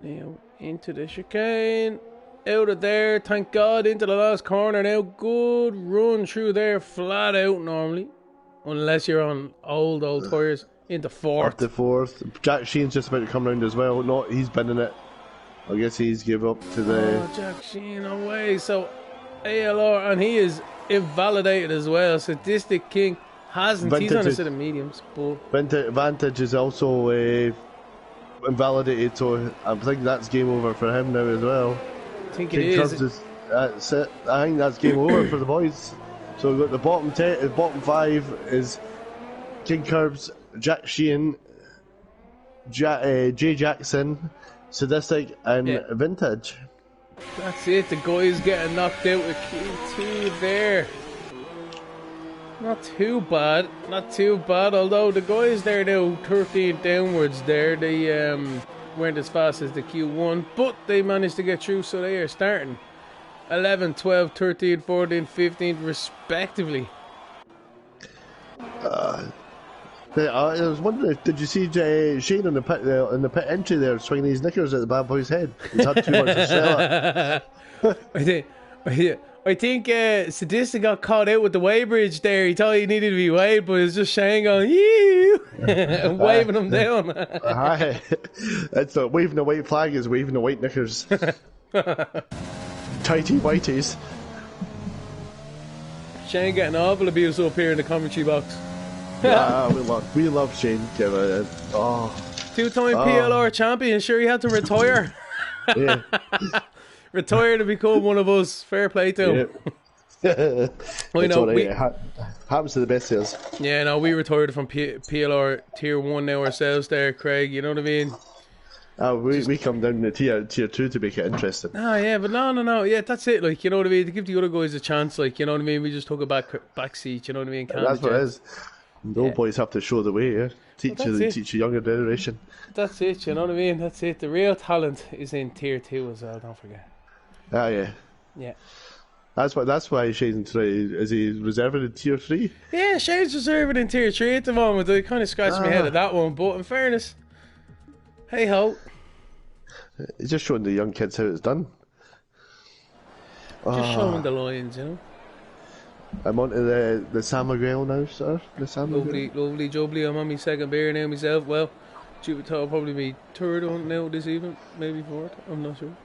Now into the chicane. Out of there, thank God, into the last corner now. Good run through there, flat out normally. Unless you're on old tyres. Into fourth. Up to fourth. Jack Sheen's just about to come round as well. No, he's been in it. I guess he's give up to the... Oh, Jack Sheen away. So, ALR, and he is invalidated as well. Sadistic King hasn't. He's on a set of mediums. But Vantage is also invalidated, so I think that's game over for him now as well. I think King it is. That's it. I think that's game over for the boys. So we've got the bottom 5 is King Curbs, Jack Sheehan, Jay Jackson, Sadistic, and Vintage. That's it. The guys getting knocked out with Q2 there. Not too bad. Although the guys there now 13 downwards there, they weren't as fast as the Q1, but they managed to get through, so they are starting 11, 12, 13, 14, 15 respectively. I was wondering, did you see Shane in the pit entry there swinging his knickers at the bad boy's head? He's had too much to sell. I think Sadistic got caught out with the weighbridge there. He thought he needed to be weighed, but it was just Shane going, "Yee!" and waving him down. It's waving the white flag is waving the white knickers. Tighty whities. Shane getting awful abuse up here in the commentary box. Yeah, we love Shane. Two-time PLR champion. Sure, he had to retire. Yeah. Retire to become one of us. Fair play to him. Yeah. I know. Right. Happens to the best of us. Yeah, no, we retired from PLR Tier 1 now ourselves there, Craig. You know what I mean? We come down to tier 2 to make it interesting. Yeah, but no. Yeah, that's it. Like, you know what I mean? To give the other guys a chance, like, you know what I mean? We just took a back seat, you know what I mean? That's what it is. The old boys have to show the way, yeah? Teach the younger generation. That's it, you know what I mean? That's it. The real talent is in Tier 2 as well, don't forget. Yeah. Yeah. That's why Shane's trying. Is he reserving in tier 3? Yeah, Shane's reserving in tier 3 at the moment. I kind of scratched my head at that one, but in fairness, hey ho. He's just showing the young kids how it's done. Just showing the lines, you know. I'm on to the San Miguel now, sir. The San Miguel. Lovely jubbly. I'm on my second beer now myself. Well, Jupiter Tall probably be third on now this evening, maybe fourth. I'm not sure.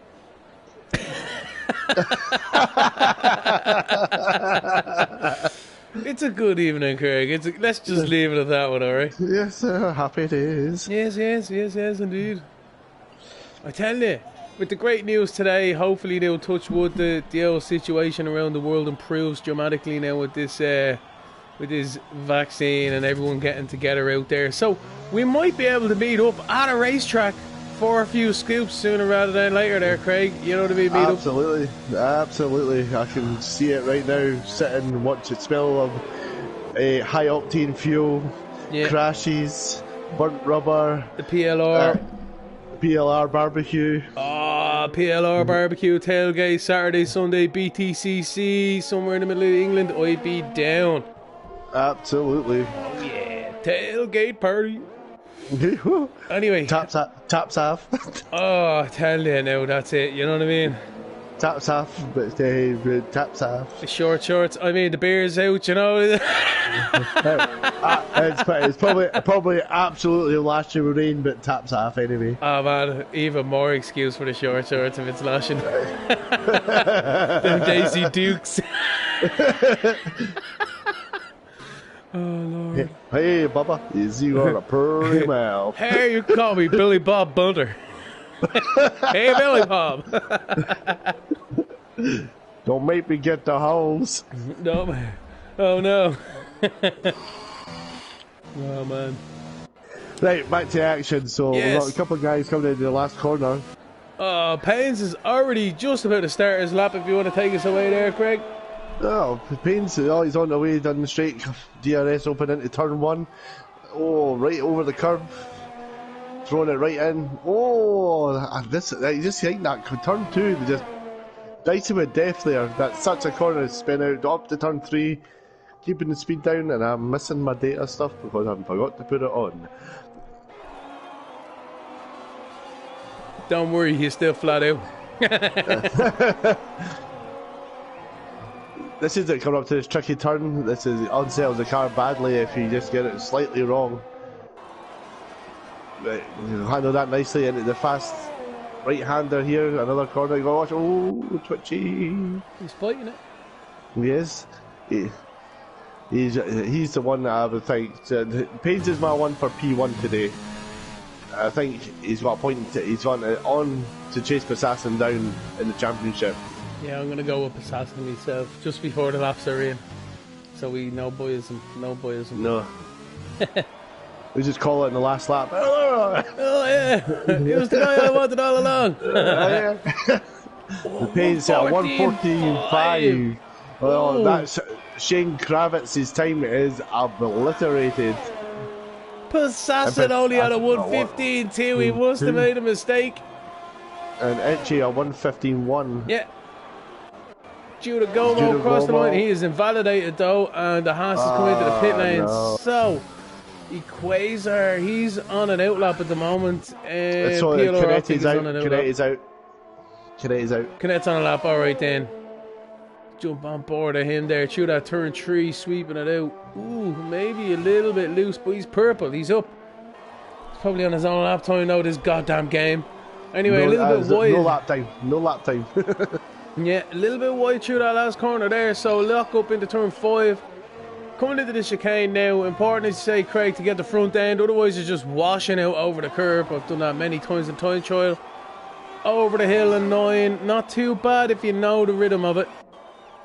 It's a good evening, Craig. Let's just leave it at that one, alright? Yes, sir. Happy it is. Yes, indeed. I tell you, with the great news today, hopefully they'll touch wood. The whole situation around the world improves dramatically now with this vaccine and everyone getting together out there. So we might be able to meet up at a racetrack for a few scoops sooner rather than later there, Craig. You know what I mean? Absolutely. I can see it right now, sitting and watch the smell of a high octane fuel, crashes, burnt rubber, the PLR. PLR barbecue. PLR barbecue, tailgate, Saturday, Sunday, BTCC, somewhere in the middle of England. I'd be down. Absolutely. Oh yeah, tailgate party. Anyway, taps off. Oh, I tell you now, that's it. You know what I mean? Taps off, but taps off. The short shorts. I mean, the beer's out. You know. It's probably absolutely lashing with rain, but taps off anyway. Oh man, even more excuse for the short shorts if it's lashing. Them Daisy Dukes. Oh Lord. Hey Bubba, you got a pretty mouth. Hey, you call me Billy Bob Bunter. Hey Billy Bob. Don't make me get the hose. No. Oh no. Oh man. Right, back to action. So we've got a couple of guys coming into the last corner. Pains is already just about to start his lap. If you want to take us away there, Craig. Oh, Pains, he's on the way down the straight. DRS open into turn 1. Oh, right over the curb. Throwing it right in. Oh, I just think that turn 2, they just dice him with death there. That's such a corner to spin out up to turn 3. Keeping the speed down, and I'm missing my data stuff because I forgot to put it on. Don't worry, he's still flat out. This is it coming up to this tricky turn. This is unsettles the car badly if you just get it slightly wrong. Right, you handle that nicely into the fast right-hander here. Another corner. You go watch. Oh, twitchy. He's fighting it. Yes. He's the one that I would think. Paige is my one for P1 today. I think he's got a point. He's on to chase Assassin down in the championship. Yeah, I'm gonna go with Assassin myself just before the laps are in, so we no boyism. No. We just call it in the last lap. Oh yeah, he was the guy I wanted all along. The Paige's at 1:14.5. Well, that's Shane Kravitz's time is obliterated. Assassin only on a 1:15.2. He must have made a mistake. And Etchi a 1:15.1. Yeah. Due to Gomo across the line. He is invalidated though, and the Haas has come into the pit lane. No. So, Equator, he's on an outlap at the moment. Canetti's out. Canetti's out. Canet's on a lap, alright then. Jump on board of him there. Through that turn 3, sweeping it out. Ooh, maybe a little bit loose, but he's purple. He's up. He's probably on his own lap time now, this goddamn game. Anyway, a little bit wide. No lap time. Yeah, a little bit wide through that last corner there, so lock up into turn 5. Coming into the chicane now, important as you say, Craig, to get the front end, otherwise you're just washing out over the curb. I've done that many times in time trial. Over the hill in 9, not too bad if you know the rhythm of it.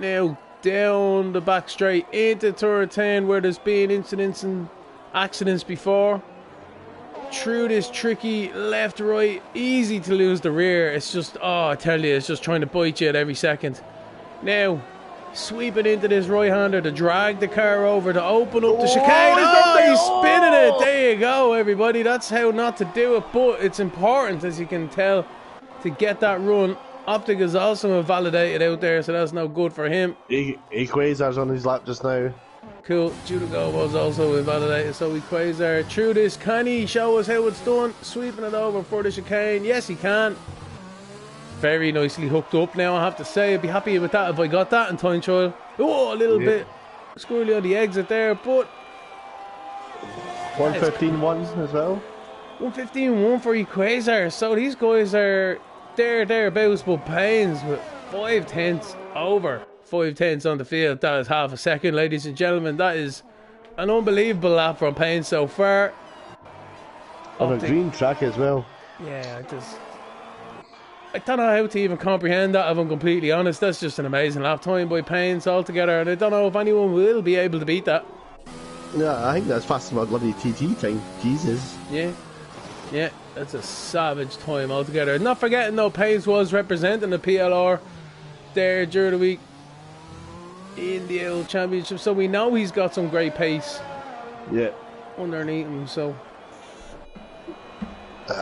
Now, down the back straight into turn 10 where there's been incidents and accidents before. Through this tricky left right, easy to lose the rear. It's just, I tell you, it's just trying to bite you at every second. Now, sweeping into this right-hander to drag the car over to open up the chicane. He's spinning it. There you go, everybody. That's how not to do it, but it's important, as you can tell, to get that run Optic is also invalidated out there, so that's no good for him. Quasar's on his lap just now. Cool. Judigo was also invalidated, so we Quasar through this. Can he show us how it's done? Sweeping it over for the chicane. Yes, he can. Very nicely hooked up now, I have to say. I'd be happy with that if I got that in time trial. Oh, a little bit squirrely on the exit there, but 115.1 as well. 115.1 for Quasar. So these guys are thereabouts, but Payne's with 5/10 over. 5/10 on the field. That is half a second, ladies and gentlemen. That is an unbelievable lap from Payne so far. On a green track as well. Yeah, I don't know how to even comprehend that, if I'm completely honest. That's just an amazing lap time by Payne's altogether, and I don't know if anyone will be able to beat that. Yeah, I think that's faster than my bloody TT thing. Jesus. Yeah, that's a savage time altogether. Not forgetting though, Payne's was representing the PLR there during the week in the old championship, so we know he's got some great pace. Yeah. Underneath him, so. We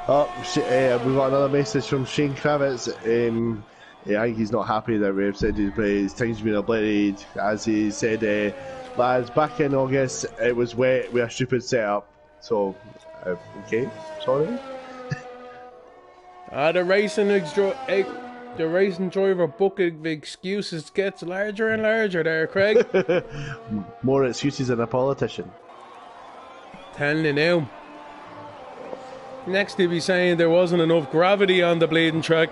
got another message from Shane Kravitz. I think he's not happy that we've said his time's been obliterated. As he said, lads, back in August it was wet with a stupid setup. So, okay, sorry. The racing driver book of excuses gets larger and larger there, Craig. More excuses than a politician. Telling you now. Next he'll be saying there wasn't enough gravity on the bleeding track.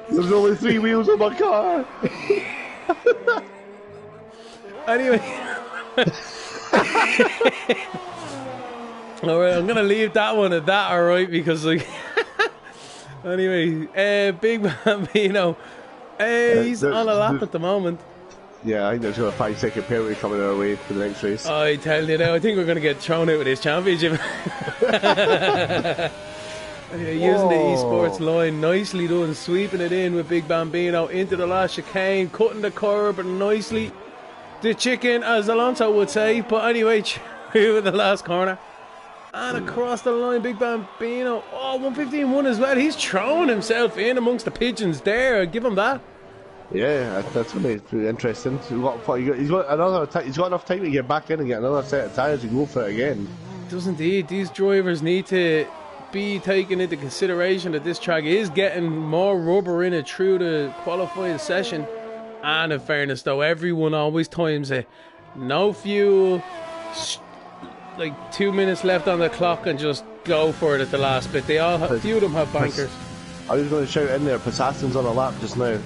There's only 3 wheels on my car. Anyway. Alright, I'm gonna leave that one at that, alright, because like anyway, Big Bambino, he's on a lap at the moment. Yeah, I think there's a 5-second penalty coming our way for the next race. I tell you now, I think we're going to get thrown out of this championship. Using the esports line, nicely done, sweeping it in with Big Bambino into the last chicane, cutting the curb nicely. The chicken, as Alonso would say, but anyway, through the last corner. And across the line, Big Bambino. Oh, 115.1 as well. He's throwing himself in amongst the pigeons there. Give him that. Yeah, that's going to be interesting. He's got enough time to get back in and get another set of tyres and go for it again. It does indeed. These drivers need to be taken into consideration that this track is getting more rubber in it through the qualifying session. And in fairness though, everyone always times it. No fuel, like 2 minutes left on the clock, and just go for it at the last bit. They all have, few of them have bankers. I was going to shout in there, Possassin's on a lap just now.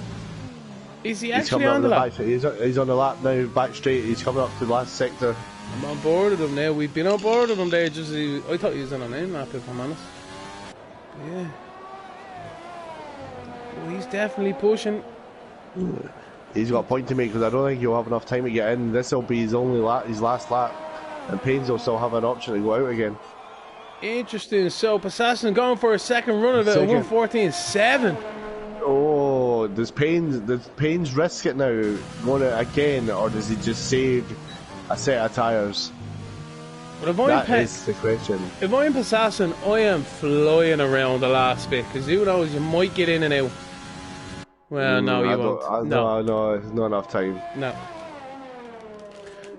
Is he actually on the lap? He's on the lap now, back straight. He's coming up to the last sector. I'm on board with him now. We've been on board with him there. I thought he was on a main lap, if I'm honest. Yeah. Well, he's definitely pushing. He's got a point to make because I don't think he'll have enough time to get in. This will be his last lap, and Paynes will still have an option to go out again. Interesting. So Possassin going for a second run of it. 114.7. Oh, does Paynes risk it now, going out again, or does he just save a set of tyres? That is the question. If I'm Possassin, I am flying around the last bit, because who knows, you might get in and out. Well, no, you won't. No, there's not enough time. No.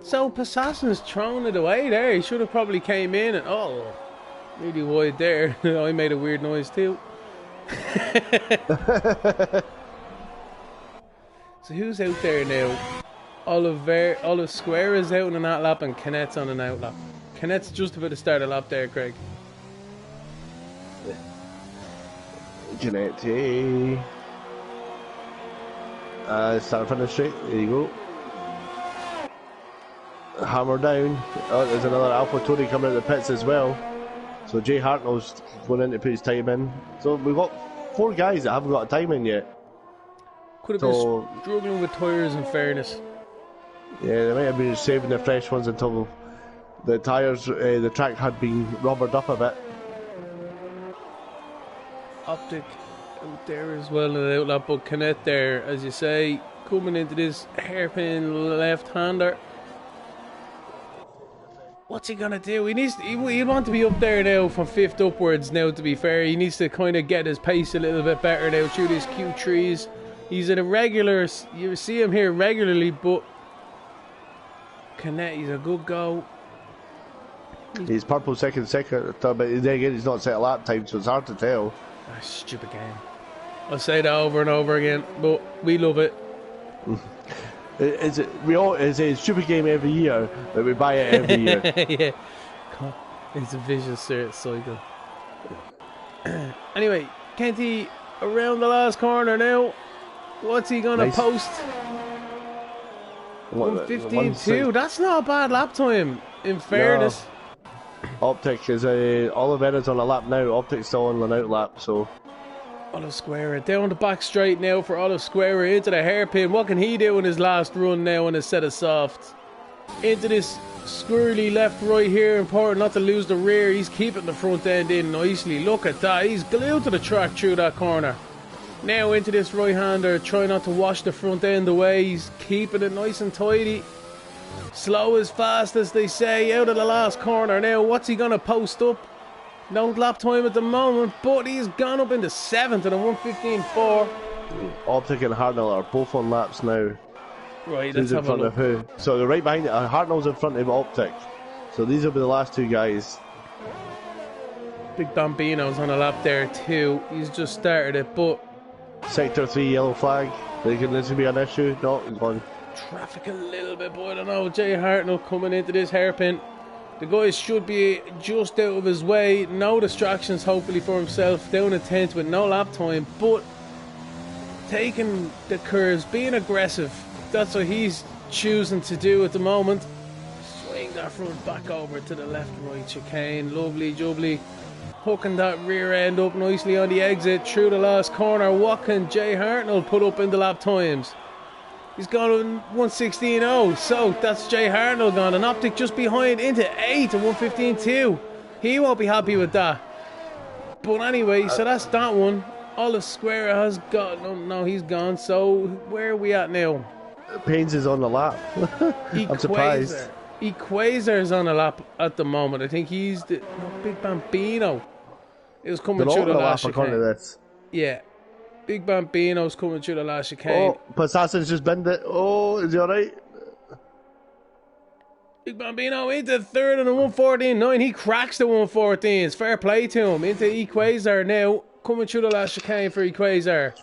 So Possassin's thrown it away there. He should have probably came in and really wide there. I made a weird noise too. So who's out there now? Olive Square is out on an out lap and Canette's on an out lap. Canette's just about to start a lap there, Craig. Canette. Start from the straight. There you go. Hammer down. Oh, there's another Alpha Tony coming out of the pits as well. So Jay Hartnell's going in to put his time in. So we've got 4 guys that haven't got a time in yet. Could have been struggling with tyres, in fairness. Yeah, they might have been saving the fresh ones until the tyres, the track had been rubbered up a bit. Optic out there as well in the outlap, but Canette there, as you say, coming into this hairpin left-hander. What's he gonna do? He want to be up there now from 5th upwards now, to be fair. He needs to kind of get his pace a little bit better now through these Q3s. He's in a regular, you see him here regularly, but Canetti's a good go. He's purple second, but then again he's not set a lap time, so it's hard to tell. Ah, stupid game. I'll say that over and over again, but we love it. It's a stupid game every year, but we buy it every year. Yeah. It's a vicious cycle. Anyway, Kenty around the last corner now. What's he gonna post? 1:15.2. That's not a bad lap time, in fairness. No. Optic is Oliveira's on a lap now. Optic's still on an out lap, so. Olive Square down the back straight now for Olive Square into the hairpin. What can he do in his last run now on his set of softs? Into this squirrely left right here. Important not to lose the rear. He's keeping the front end in nicely. Look at that. He's glued to the track through that corner. Now into this right hander. Try not to wash the front end away. He's keeping it nice and tidy. Slow as fast, as they say, out of the last corner. Now what's he going to post up? No lap time at the moment, but he's gone up into 7th at a 1:15.4. Optic and Hartnell are both on laps now. Right, let's have a look. Of who? So they're right behind it. Hartnell's in front of Optic. So these will be the last two guys. Big Bambino's on a lap there too. He's just started it, but Sector 3 yellow flag. This will be an issue. No, he's gone. Traffic a little bit, but I don't know. Jay Hartnell coming into this hairpin. The guys should be just out of his way. No distractions, hopefully, for himself. Down in 10th with no lap time, but taking the curves, being aggressive. That's what he's choosing to do at the moment. Swing that front back over to the left, right chicane. Lovely jubbly. Hooking that rear end up nicely on the exit through the last corner. What can Jay Hartnell put up in the lap times? He's gone on 1:16.0, so that's Jay Hartnell gone. An Optic just behind into 8th at 1:15.2. He won't be happy with that. But anyway, so that's that one. Olive Square has got, no, he's gone. So where are we at now? Pains is on the lap. I'm surprised. Equazer's on a lap at the moment. I think he's the Big Bambino. It was coming through the last chicane. Yeah. Big Bambino's coming through the last chicane. Oh, Passassin's just bend it. Oh, is he alright? Big Bambino into 3rd on a 1:14.9. He cracks the 1:14s. Fair play to him. Into Equazer now. Coming through the last chicane for Equazer.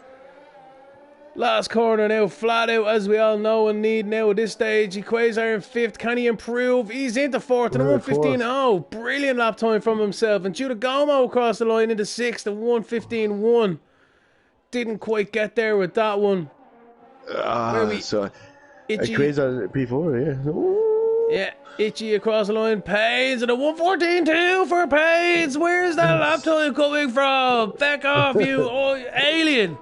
Last corner now, flat out, as we all know and need now at this stage. Equazer in 5th. Can he improve? He's into 4th and a 1:15.0. Brilliant lap time from himself. And Judah Gomo across the line into 6th at 1:15.1. Didn't quite get there with that one. So Equazer P4, yeah. Ooh. Yeah, Itchy across the line. Pains and a 1:14.2 for Pains. Where's that lap time coming from? Back off, you alien.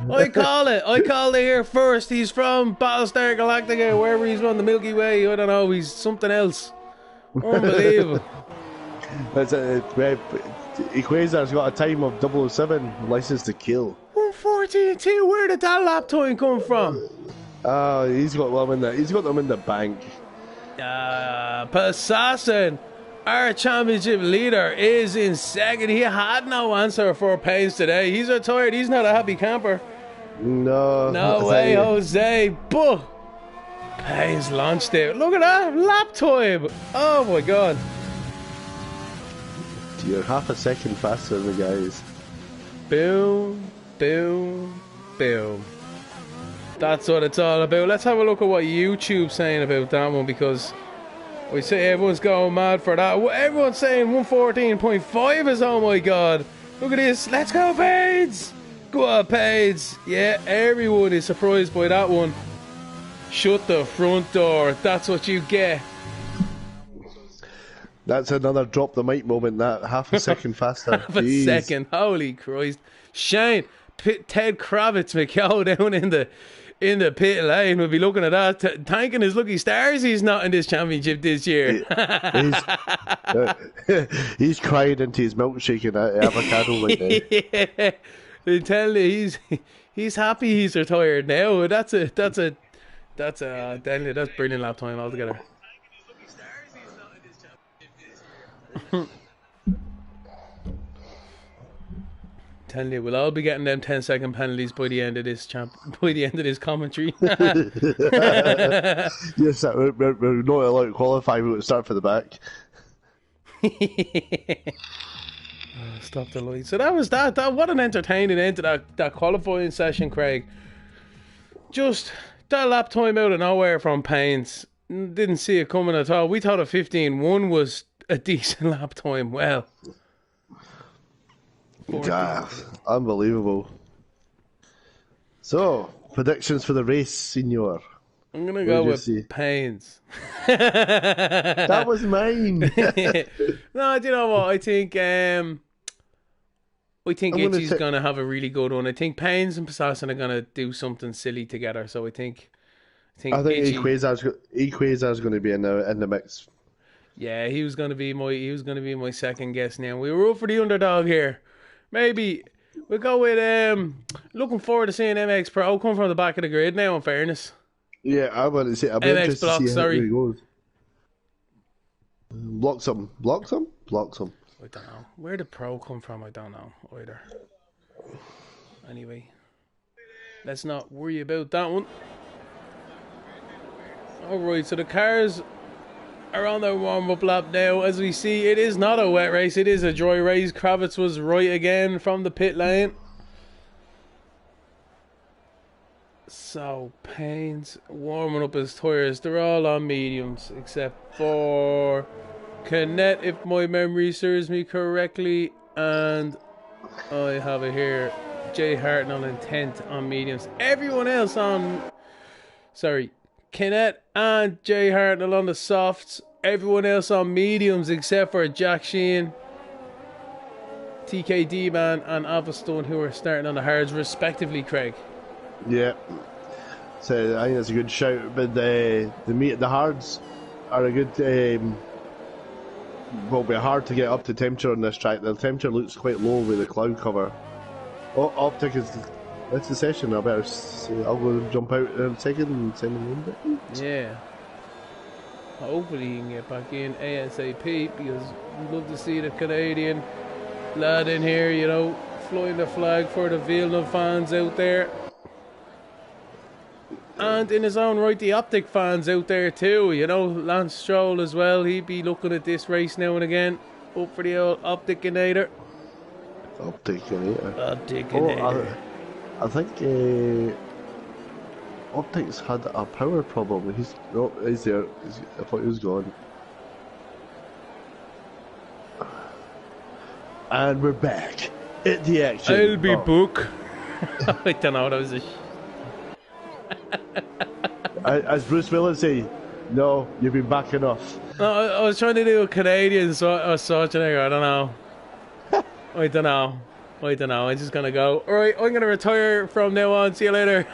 I call it here first. He's from Battlestar Galactica, wherever he's from, the Milky Way. I don't know, he's something else. Unbelievable. Equazer's got a time of 007, license to kill. 1:14.2, where did that lap time come from? He's got them in the bank. Passassin, our championship leader, is in 2nd. He had no answer for Pains today. He's retired. He's not a happy camper. No way, Jose. But Pains launched it. Look at that lap time. Oh my god. You're half a second faster than the guys. Boom, boom, boom. That's what it's all about. Let's have a look at what YouTube's saying about that one, because we say everyone's going mad for that. Everyone's saying 1:14.5 is, oh my god. Look at this. Let's go, Pains. Go on, Pains. Yeah, everyone is surprised by that one. Shut the front door. That's what you get. That's another drop the mic moment, that half a second faster. Half a second. Holy Christ. Shane, Ted Kravitz McKeown down in the pit lane will be looking at that, thanking his lucky stars he's not in this championship this year. He's crying into his milkshake and avocado right now. Yeah, they tell you he's happy he's retired now. That's brilliant lap time altogether. Telling you, we'll all be getting them 10-second penalties by the end of this by the end of this commentary. Yes, we're not allowed to qualify. We would start for the back. Stop the light. So that was that. What an entertaining end to that qualifying session, Craig. Just that lap time out of nowhere from Paynes. Didn't see it coming at all. We thought a 15.1 was a decent lap time. Well, God, unbelievable. So, predictions for the race, Senor. I'm going to go with Paynes. That was mine. No, do you know what? I think Itchy's going to have a really good one. I think Paynes and Passassin are going to do something silly together. So I think Equazar's going to be in the mix. Yeah, he was going to be my second guess now. We were up for the underdog here. Maybe we'll go with looking forward to seeing MX Pro come from the back of the grid now, in fairness. Yeah, I want to see. I'm MX Block, to see sorry. how he goes. Block some. I don't know. Where did Pro come from? I don't know either. Anyway, let's not worry about that one. Alright, so the cars are on their warm-up lap now. As we see, it is not a wet race, it is a dry race. Kravitz was right again from the pit lane. So, Payne's warming up his tyres. They're all on mediums, except for Canet, if my memory serves me correctly. And I have it here, Jay Hartnell and Intent on mediums. Everyone else on... Sorry. Canet and Jay Hartnell on the softs. Everyone else on mediums except for Jack Sheehan, TKD Man and Avastone, who are starting on the hards respectively, Craig. Yeah. So I think that's a good shout. But the hards are a good will be hard to get up to temperature on this track. The temperature looks quite low with the cloud cover. Oh, Optic is... That's the session. I'll go jump out in a second and send him in. Yeah. Hopefully he can get back in ASAP, because we'd love to see the Canadian lad in here, you know, flying the flag for the Villeneuve fans out there. And in his own right, the Optic fans out there too, you know, Lance Stroll as well. He'd be looking at this race now and again. Up for the old Opticinator. Opticinator. I think Optics had a power problem. He's there. I thought he was gone. And we're back at the action. I'll be book. I don't know. That was As Bruce Willis say, no, you've been back enough. No, I was trying to do a Canadian Schwarzenegger. I don't know. I don't know. I'm just going to go. All right, I'm going to retire from now on. See you later.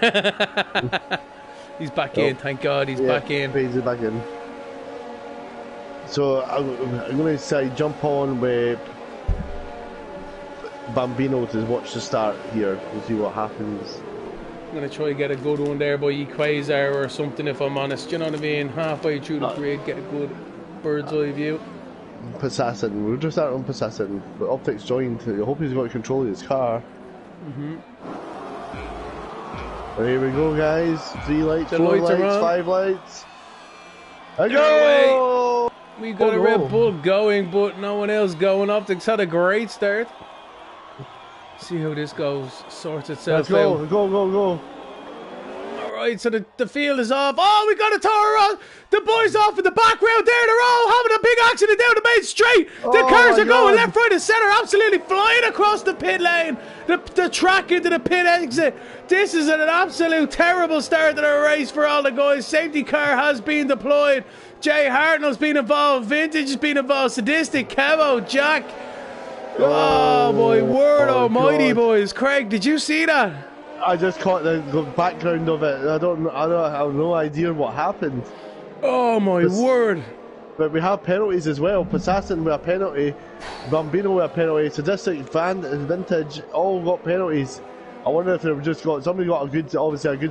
He's back in. Thank God he's back in. He's back in. So I'm going to say jump on with Bambino to watch the start here and see what happens. I'm going to try and get a good one there by Equazar or something, if I'm honest. You know what I mean? Halfway through the grid, get a good bird's eye view. Passassin. We'll just start on Passassin. But Optics joined. I hope he's got control of his car. Well, here we go, guys. 3 lights, The 4 lights are lights, on. 5 lights. And go! We got a Red Bull going, but no one else going. Optics had a great start. See how this goes. Sorts itself out. Let's go. Alright, so the field is off. Oh, we got a tower on. The boys off in the background there. They're all having a big accident down the main straight. The cars are going left, right, and centre. Absolutely flying across the pit lane. The track into the pit exit. This is an absolute terrible start to the race for all the guys. Safety car has been deployed. Jay Hartnell's been involved. Vintage has been involved. Sadistic, Kevo, Jack. Oh my word almighty, God. boys. Craig, did you see that? I just caught the background of it. I have no idea what happened. Oh my word. But we have penalties as well. Passassin with a penalty, Bambino with a penalty, Sadistic, Vintage, all got penalties. I wonder if they've just got, somebody got a good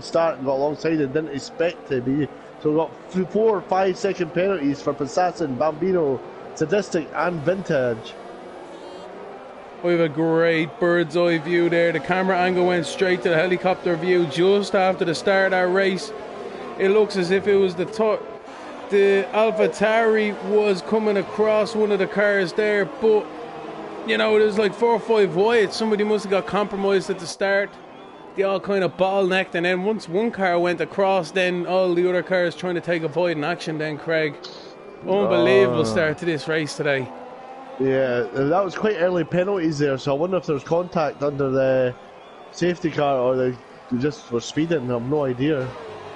start and got alongside and didn't expect to be. So we got 4 or 5 second penalties for Passassin, Bambino, sadistic and vintage. We have a great bird's eye view there. The camera angle went straight to the helicopter view just after the start of that race. It looks as if it was the AlphaTauri was coming across one of the cars there, but you know, there's like 4 or 5 wide. Somebody must have got compromised at the start. They all kind of bottlenecked, and then once one car went across, then all the other cars trying to take a void in action then, Craig. Unbelievable start to this race today. Yeah, that was quite early penalties there, so I wonder if there's contact under the safety car or they just were speeding. I have no idea.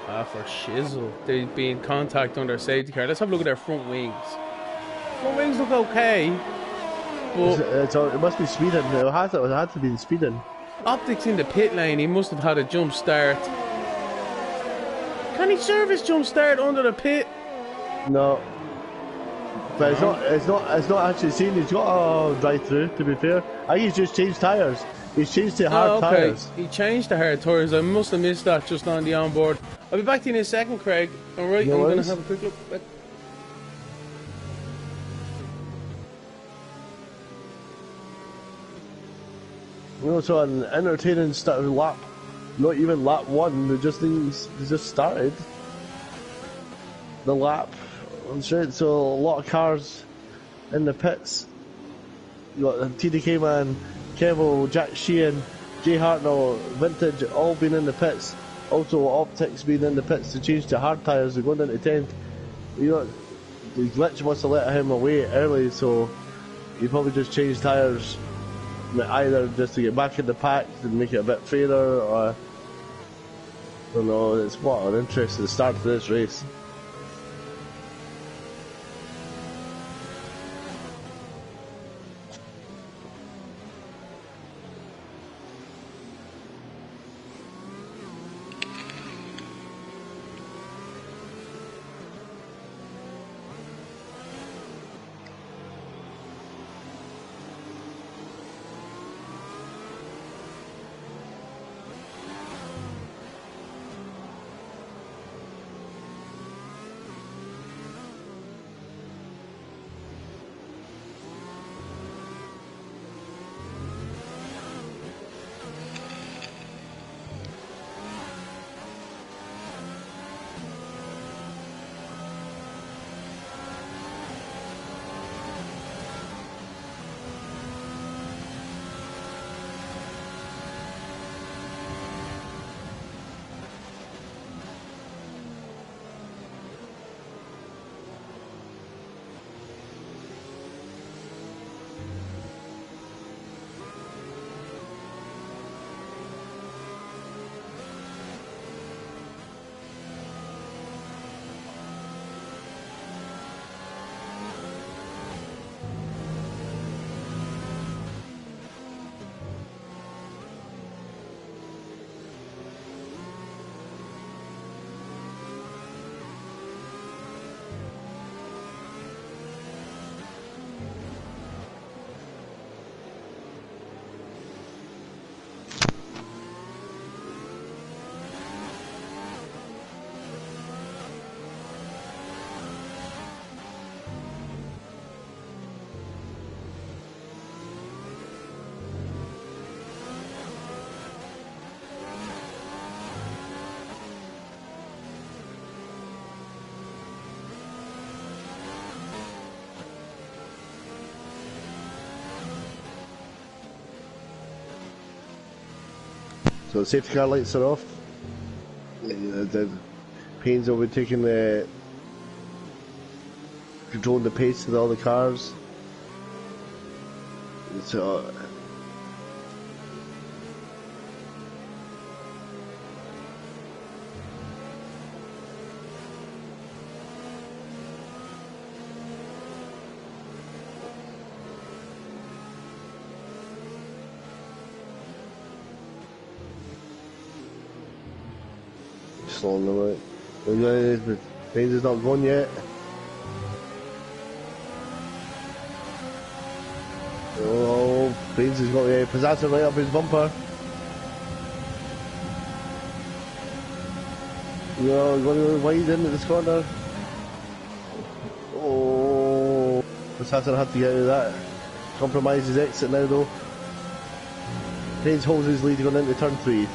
For shizzle. They'd be in contact under a safety car. Let's have a look at their front wings. Front wings look okay, but it must be speeding. It had to be speeding. Optics in the pit lane, he must have had a jump start. Can he service jump start under the pit? No. But it's not actually seen. He's got a drive through, to be fair. I think he's just changed tyres. He's changed to hard tyres. He changed to hard tyres. I must have missed that just on the onboard. I'll be back to you in a second, Craig. Alright, I'm going to have a quick look back. You know, so an entertaining start lap, not even lap 1, they just started the lap. So a lot of cars in the pits. You got TDK Man, Kevo, Jack Sheehan, Jay Hartnell, Vintage, all been in the pits. Also Optics being in the pits to change to hard tyres. They're going into 10th. You know, the glitch must have let him away early, so he probably just changed tyres. Either just to get back in the pack and make it a bit fairer, or I don't know. It's what an interesting start to this race. So the safety car lights are off. The Payne's will be taking the controlling the pace of all the cars. So slowing them out. Payne's is not gone yet. Oh, Payne's has got the Pizzazza right up his bumper. Going wide into this corner. Oh, Assassin had to get out of that. Compromises exit now though. Haynes holds his lead going into turn 3.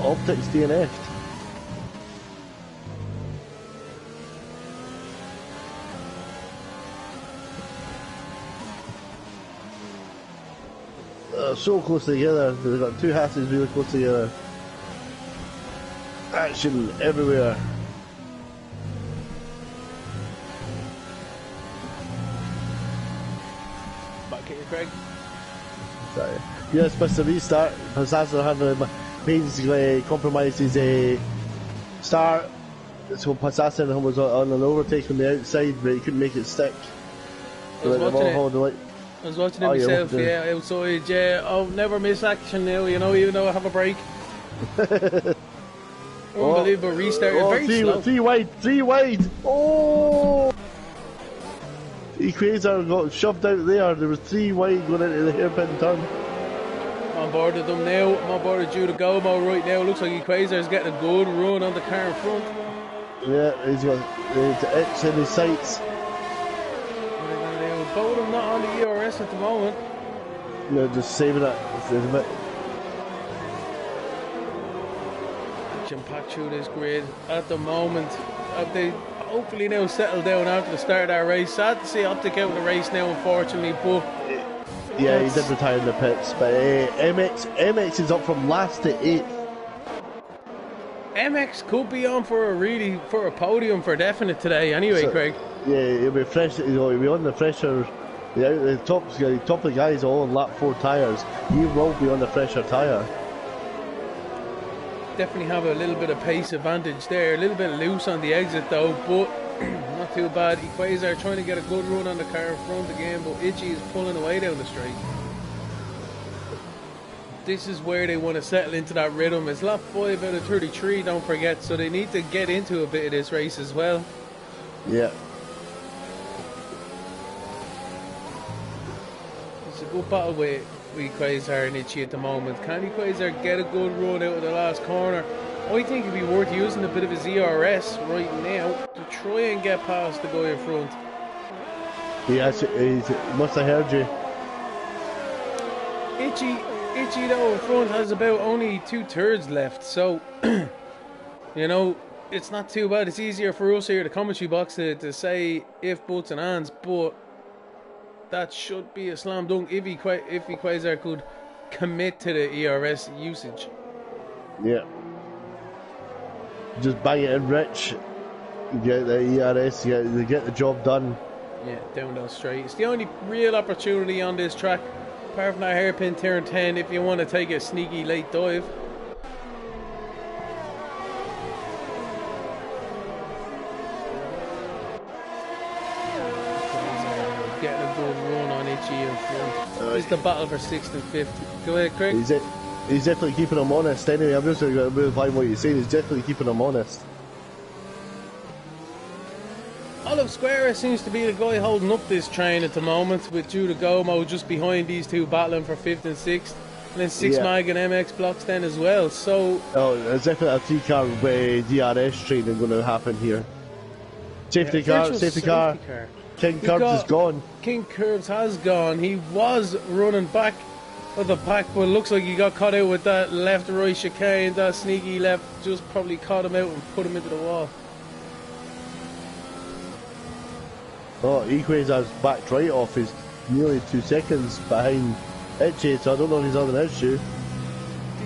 Optics DNF'd. So close together. They've got two Hasses really close together. Action everywhere. Back at you, Craig. Sorry. Yes, Mr. Restart. Assassin had Haynes compromised his start. So Assassin was on an overtake on the outside, but he couldn't make it stick. I was watching it myself, yeah, outside, yeah. I'll never miss action now, you know, even though I have a break. Unbelievable restart. Very slow. Three wide. Oh! Equator got shoved out there. There was 3 wide going into the hairpin turn. I'm on board with them now. I'm on board with Judah Gomo right now. Looks like Equator's getting a good run on the car in front. Yeah, he's got the X in his sights. Both of them not on the ERS at the moment. No, just saving it. Action packed through this grid at the moment. They hopefully now settle down after the start of that race. Sad to see Optic out of the race now, unfortunately, but yeah, he did retire in the pits. But MX is up from last to 8th. MX could be on for a podium for definite today. Anyway, so, Craig. Yeah, he'll be fresh. You know, he'll be on the fresher. The top of the guys all on lap 4 tyres. He will be on the fresher tyre. Definitely have a little bit of pace advantage there. A little bit loose on the exit though, but not too bad. Equator trying to get a good run on the car in front again, but Itchy is pulling away down the straight. This is where they want to settle into that rhythm. It's lap 5 out of 33, don't forget, so they need to get into a bit of this race as well. Yeah. It's a good battle with Equator and Itchy at the moment. Can Equator get a good run out of the last corner? I think it'd be worth using a bit of his ERS right now to try and get past the guy in front. He must have heard you. Itchy though in front has about only 2/3 left, so you know, it's not too bad. It's easier for us here, the commentary box, to say if, buts and ands, but that should be a slam dunk if Equator could commit to the ERS usage. Yeah. Just bang it in rich, get the ERS, get the job done. Yeah, down those straight. It's the only real opportunity on this track, apart from that hairpin turn 10, if you want to take a sneaky late dive. Getting a good run on Itchy in front. It's the battle for 6th and 5th. Go ahead, Craig. He's definitely keeping him honest anyway. I'm just going to verify what you're saying. He's definitely keeping him honest. Olive Square seems to be the guy holding up this train at the moment, with Judah Gomo just behind these two battling for 5th and 6th. And then 6 Mag and MX blocks then as well. So there's definitely a 3-car DRS training going to happen here. Safety car. King Curbs is gone. King Curbs has gone. He was running back of the pack, but it looks like he got caught out with that left-right chicane. That sneaky left just probably caught him out and put him into the wall. Oh, Equator's backed right off. He's nearly 2 seconds behind Itchy, so I don't know if he's on an issue.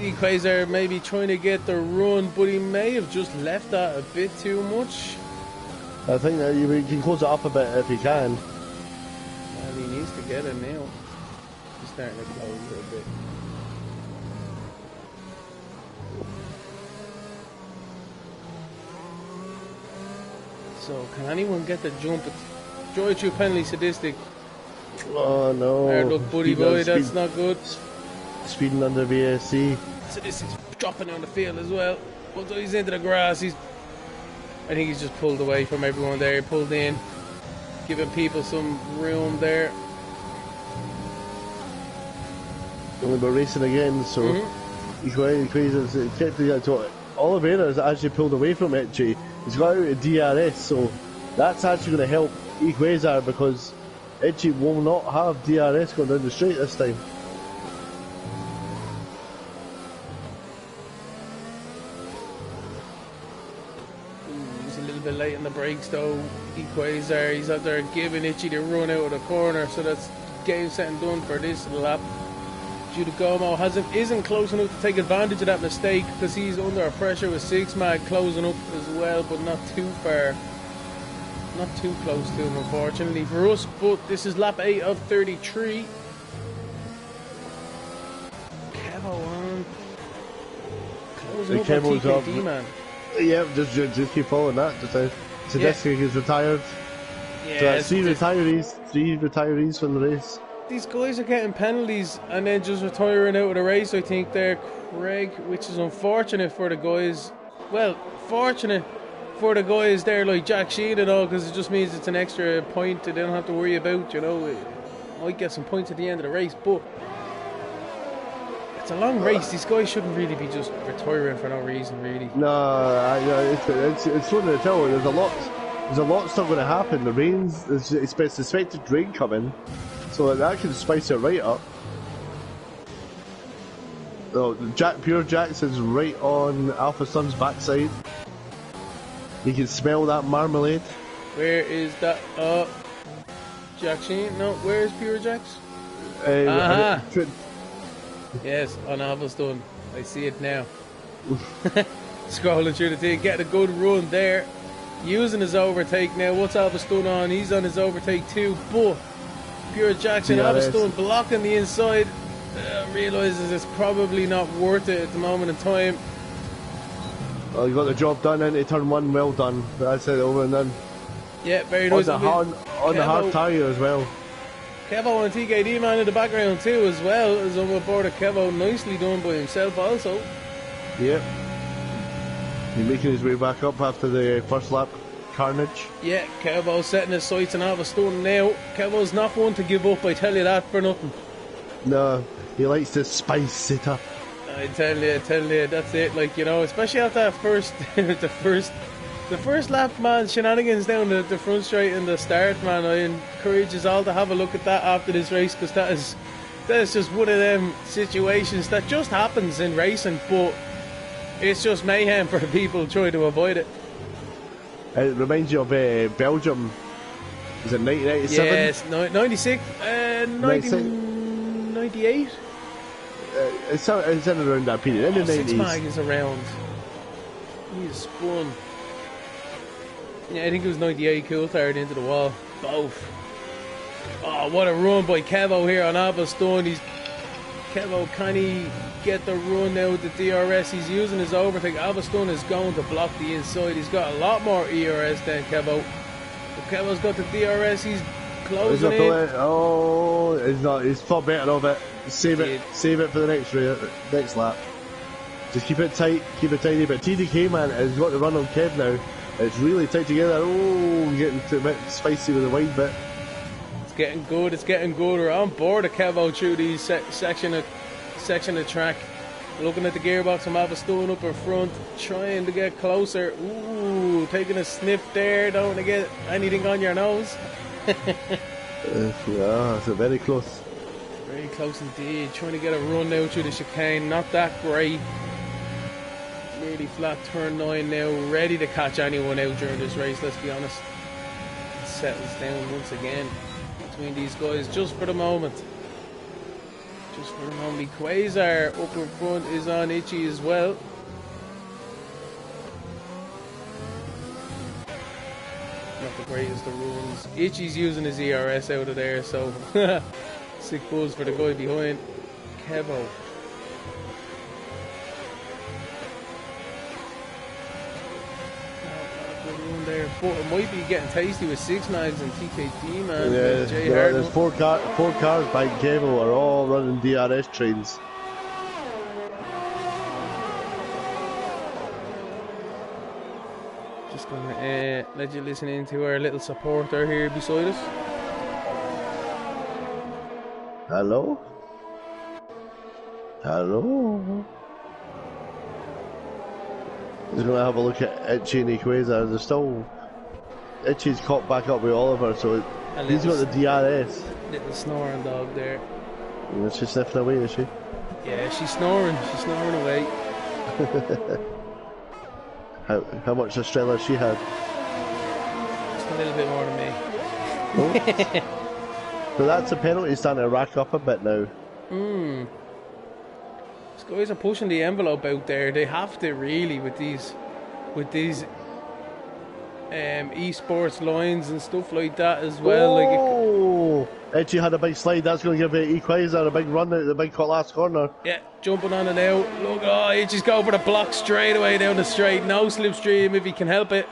Equator maybe trying to get the run, but he may have just left that a bit too much. I think that you can close it up a bit if he can. Well, he needs to get it now. He's starting to close it a bit. So, can anyone get the jump? Joy True penalty sadistic. Oh no. Hard luck, buddy boy, that's not good. Speeding under VSC. Sadistic's dropping down the field as well. Although he's into the grass, I think he's just pulled away from everyone there. He pulled in, giving people some room there. We're racing again, so he's going crazy. Oliveira has actually pulled away from Itchy. He's got out of DRS, so That's actually going to help Equazar because Itchy will not have DRS going down the straight this time. He's a little bit late in the brakes though. Equazar, he's out there giving Itchy the run out of the corner, so that's game set and done for this lap. Giudicomo isn't close enough to take advantage of that mistake because he's under pressure with 6 mag closing up as well, but not too far. Not too close to him, unfortunately for us, but this is lap 8 of 33. Kevo on. Closing up on TKD, man. Yeah, just keep following that. Tedeschi is retired. Yeah, so that's three retirees from the race. These guys are getting penalties and then just retiring out of the race, I think there, Craig, which is unfortunate for the guys. Well, fortunate for the guys there like Jack Sheen and all, because it just means it's an extra point that they don't have to worry about, you know. It might get some points at the end of the race, but it's a long race. These guys shouldn't really be just retiring for no reason, really. No, it's something to tell. There's a lot still going to happen. The rain's, it's suspected rain coming, so that can spice it right up. Oh, Pure Jackson's right on Alpha Sun's backside. You can smell that marmalade. Where is that? Jack Sheen? No, where is Pure Jacks? Yes, on Alvastone. I see it now. Scrolling through the thing, getting a good run there. Using his overtake now. What's Alvastone on? He's on his overtake too, but Pure Jackson, Alvastone blocking the inside. Realises it's probably not worth it at the moment in time. Well, you got the job done into turn 1, well done. That's it, over and done. Yeah, very nice. On the hard tyre as well. Kevo and TKD man in the background too as well, as on board of Kevo, nicely done by himself also. Yep. He's making his way back up after the first lap carnage. Yeah, Kevo's setting his sights on Alvastone now. Kevo's not one to give up, I tell you that for nothing. No, he likes to spice it up. I tell you, that's it. Like, you know, especially after that first, the first lap, man, shenanigans down the front straight in the start, man. I encourage us all to have a look at that after this race, because that is just one of them situations that just happens in racing, but it's just mayhem for the people trying to avoid it. It reminds you of Belgium. Is it 1997? Yes, 96, 1998. It's in around that period, in the 90s. Six Mag is around. He's spun. Yeah, I think it was 98, coulthard into the wall. Both. Oh, what a run by Kevo here on Alvastone. Kevo, can he get the run now with the DRS? He's using his overtake. Alvastone is going to block the inside. He's got a lot more ERS than Kevo. But Kevo's got the DRS. He's closing in. Oh, he's thought better of it. Save it for the next lap. Just keep it tight, keep it tidy. But TDK man has got the run on Kev now. It's really tight together. Oh, getting a bit spicy with the wide bit. It's getting good. It's getting good. We're on board of Kevo through these section of track. Looking at the gearbox from Alvastone up in front, trying to get closer. Ooh, taking a sniff there. Don't want to get anything on your nose. Yeah, it's very close. Very close indeed. Trying to get a run now through the chicane. Not that great. Nearly flat turn 9 now. Ready to catch anyone out during this race, let's be honest. It settles down once again between these guys just for the moment. Just for the moment. Quasar up in front is on Itchy as well. Not the greatest of runs. Itchy's using his ERS out of there, so sick buzz for the guy behind. Kevo. There, but it might be getting tasty with 6 mags and TKD, man. Yeah, there's four cars by Kevo are all running DRS trains. Just gonna let you listen in to our little supporter here beside us. Hello? Hello? Just gonna have a look at Itchy and Equazar. They're still Itchy's caught back up with Oliver, so he's got the DRS. Little snoring dog there. Yeah, she's sniffing away, is she? Yeah, she's snoring. She's snoring away. How much Australia she had? Just a little bit more than me. Oh. So that's a penalty starting to rack up a bit now. These guys are pushing the envelope out there. They have to really with these esports lines and stuff like that as well. Oh, Edgy had a big slide. That's going to give it Equalizer a big run out the big last corner. Yeah, jumping on it now. Look, oh, he just go for the block straight away down the straight. No slipstream if he can help it.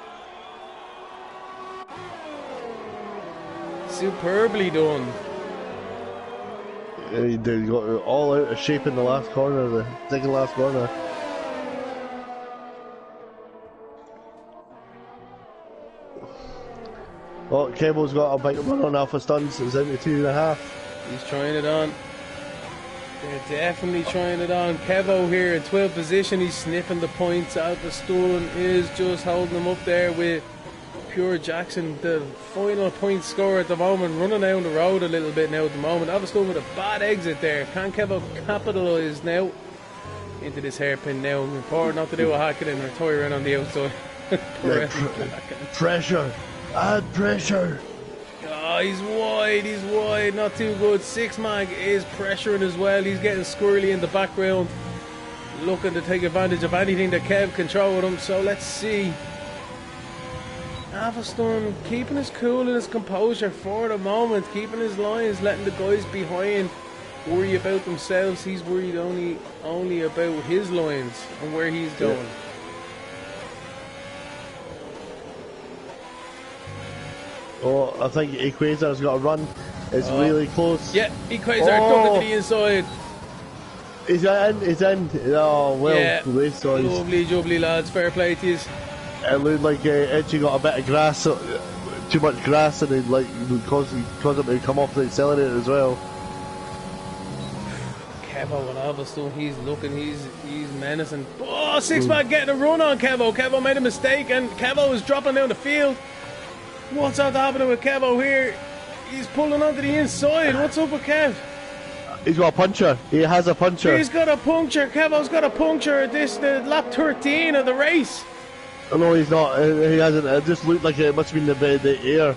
Superbly done. He got all out of shape in the last corner, the second last corner. Oh, Kevo's got a big run on Alpha Stunts. It's into 2.5. He's trying it on. They're definitely trying it on. Kevo here in 12th position. He's sniffing the points. Alpha Stone is just holding them up there with Pure Jackson, the final point scorer at the moment, running down the road a little bit now at the moment. Alpha Stone with a bad exit there. Can Kevo capitalise now into this hairpin now? Important not to do a hack it and retire in on the outside. Pressure. Add pressure. Oh, he's wide, not too good. Six Mag is pressuring as well. He's getting squirrely in the background, looking to take advantage of anything that Kev can throw at him. So let's see. Alpha Storm keeping his cool and his composure for the moment, keeping his lines, letting the guys behind worry about themselves. He's worried only about his lines and where he's going. Yeah. Oh, I think Equator's got a run. It's really close. Yeah, Equator took it to the inside. He's in, he's in. Oh, well, yeah. Race guys. Lovely, jubbly lads, fair play to you. It looked like Edgy got a bit of grass, too much grass, and it like caused him to come off the accelerator as well. Kevo and Alvastone, he's looking, he's menacing. Oh, Six Man getting a run on Kevo. Kevo made a mistake, and Kevo is dropping down the field. What's happening with Kevo here? He's pulling onto the inside. What's up with Kev? He's got a puncher. He has a puncher. He's got a puncture. Kevo's got a puncture at the lap 13 of the race. Oh, no, he's not. He hasn't. It just looked like it must have been the air.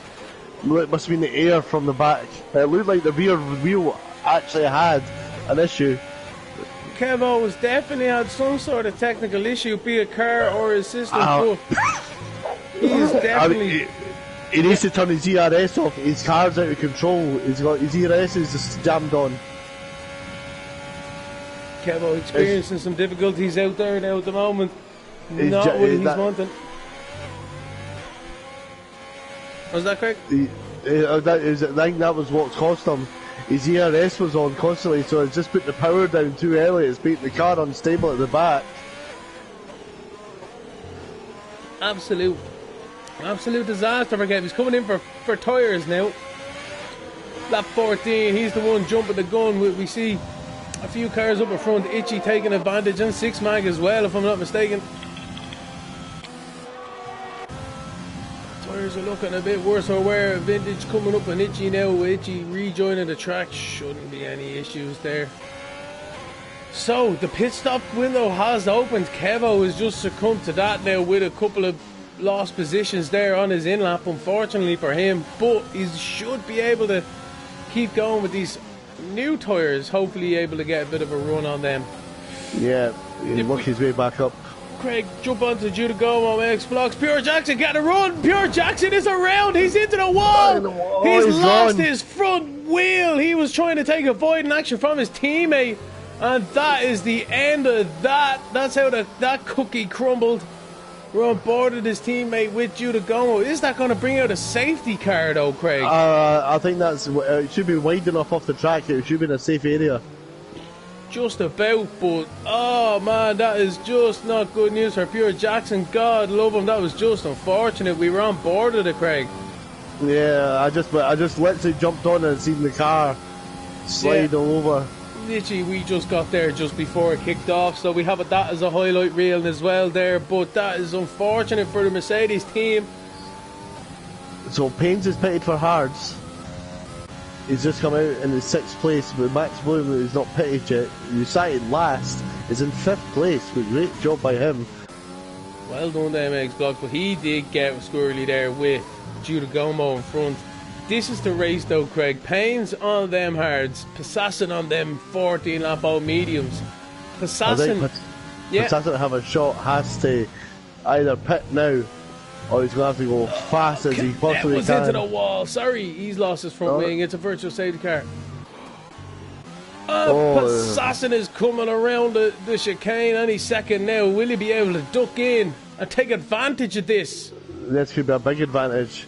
It must have been the air from the back. It looked like the rear wheel actually had an issue. Kevo was definitely had some sort of technical issue, be it car or his system. He's definitely. He needs to turn his ERS off. His car's out of control. He's got his ERS is just jammed on. Kevo experiencing some difficulties out there now at the moment. Not what he's wanting. Was that correct? I think that was what cost him. His ERS was on constantly, so it's just put the power down too early. It's making the car unstable at the back. Absolute disaster for Kev. He's coming in for tyres now. Lap 14, he's the one jumping the gun. We see a few cars up in front. Itchy taking advantage, and Six Mag as well, if I'm not mistaken. Tyres are looking a bit worse for wear. Vintage coming up on Itchy now. Itchy rejoining the track. Shouldn't be any issues there. So the pit stop window has opened. Kevo has just succumbed to that now with a couple of lost positions there on his in-lap, unfortunately for him, but he should be able to keep going with these new tyres, hopefully able to get a bit of a run on them. Yeah, he'll work his way back up. Craig, jump onto Judagomo, X Vlogs. Pure Jackson getting a run. Pure Jackson is around. He's into the wall. He's lost his front wheel. He was trying to take a void in action from his teammate, and that is the end of that. That's how that cookie crumbled. We're on board with his teammate with Judagomo. Is that going to bring out a safety car though, Craig? I think that's it should be wide enough off the track. It should be in a safe area. Just about, but oh man, that is just not good news for Pure Jackson. God love him, that was just unfortunate. We were on board with it, Craig. Yeah, I just literally jumped on and seen the car slide all over. Literally, we just got there just before it kicked off, so we have that as a highlight reel as well there, but that is unfortunate for the Mercedes team. So Paynes is pitted for hards. He's just come out in the 6th place, but Max Bloom, who's not pitted yet, who started last, is in 5th place. But great job by him. Well done to MX Block, but he did get squirrely there with Judah Gomo in front. This is the race though, Craig. Paynes on them hards, Passassin on them 14 lap old mediums. Passassin, Passassin have a shot, has to either pit now or he's going to have to go fast as he possibly was can. Into the wall. Sorry, he's lost his front wing. It's a virtual safety car. Passassin is coming around the chicane any second now. Will he be able to duck in and take advantage of this? This could be a big advantage.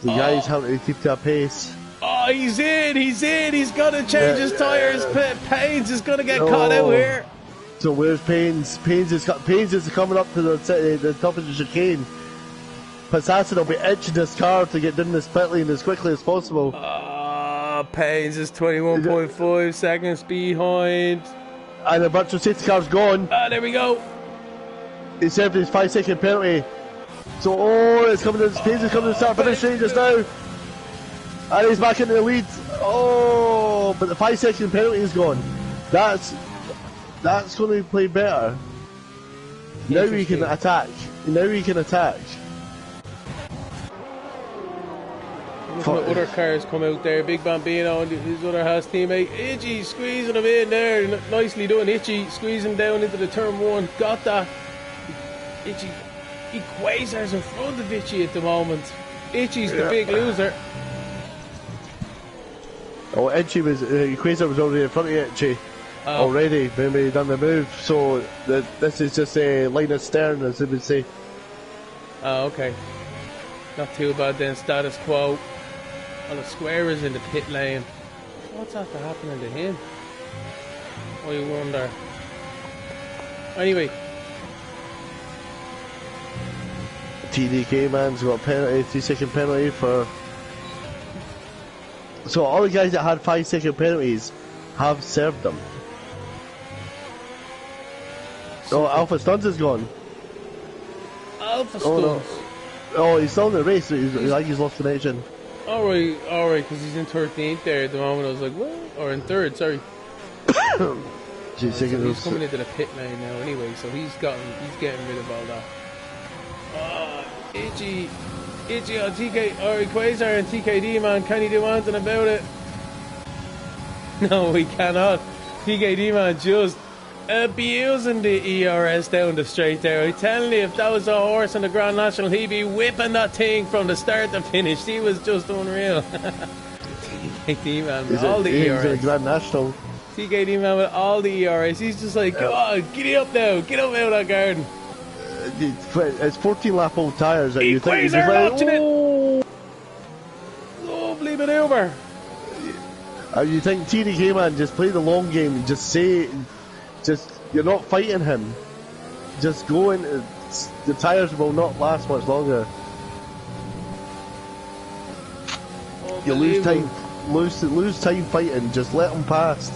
The guy's having to keep to a pace. Oh, he's in. He's got to change his tyres. Paynes is going to get caught out here. So where's Paynes? Paynes is coming up to the top of the chicane. Passassin will be itching his car to get in this pit lane as quickly as possible. Paynes is 21.5 seconds behind. And the virtual safety car's gone. There we go. He served his 5-second penalty. So, it's coming to Paynes is coming to start finish straight just now. And he's back into the lead. But the 5-second penalty is gone. That's going to play better. Now we can attack. Other cars come out there. Big Bambino and his other Haas teammate. Itchy squeezing him in there. Nicely done. Itchy squeezing down into the turn 1. Got that. Itchy. Quasar's in front of Itchy at the moment. Itchy's the big loser. Itchy was Quasar was already in front of Itchy. Already, maybe he done the move. So this is just a line of stern, as they would say. Okay. Not too bad then. Status quo. Well, the square is in the pit lane. What's after happening to him? I wonder. Anyway. TDK man's got a penalty, 3-second penalty for. So all the guys that had 5-second penalties have served them. Alpha Stunts is gone. Alpha Stunts? He's still in the race, he's lost connection. Alright, because he's in 13th there at the moment. I was like, what? Or in 3rd, sorry. He's coming into the pit lane now anyway, so he's getting rid of all that. Itchy on Quasar and TKD, man. Can he do anything about it? No, we cannot. TKD, man, just abusing the ERS down the straight there. I'm telling you, if that was a horse in the Grand National, he'd be whipping that thing from the start to finish. He was just unreal. TKD, man, with all the ERS. He's a Grand National. TKD, man, with all the ERS. He's just like, come on, giddy up now. Get up out of that garden. It's 14 lap old tyres that you think. It. Lovely maneuver. You think TDK, man, just play the long game and you're not fighting him. Just go in. The tyres will not last much longer. You lose time fighting. Just let him past.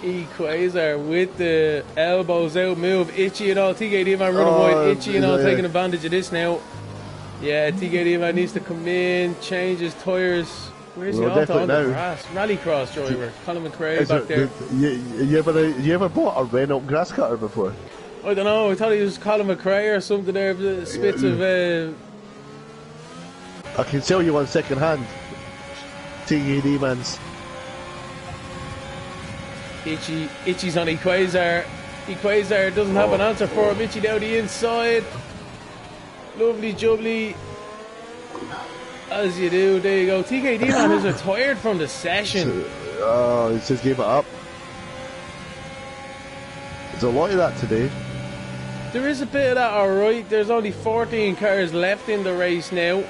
Quasar with the elbows out move. Itchy and all. TKD man running wide. Itchy and all taking advantage of this now. Yeah, TKD man needs to come in, change his tyres. Where's he off on the grass? Rallycross driver. Colin McRae back there. You ever bought a Renault grass cutter before? I don't know. I thought he was Colin McRae or something there. The spits of. I can sell you one second hand. TKD man's. Itchy's on Quasar. Quasar doesn't have an answer for him. Itchy down the inside. Lovely jubbly. As you do, there you go. TKD man is retired from the session. He just gave it up. There's a lot of that today. There is a bit of that, alright. There's only 14 cars left in the race now.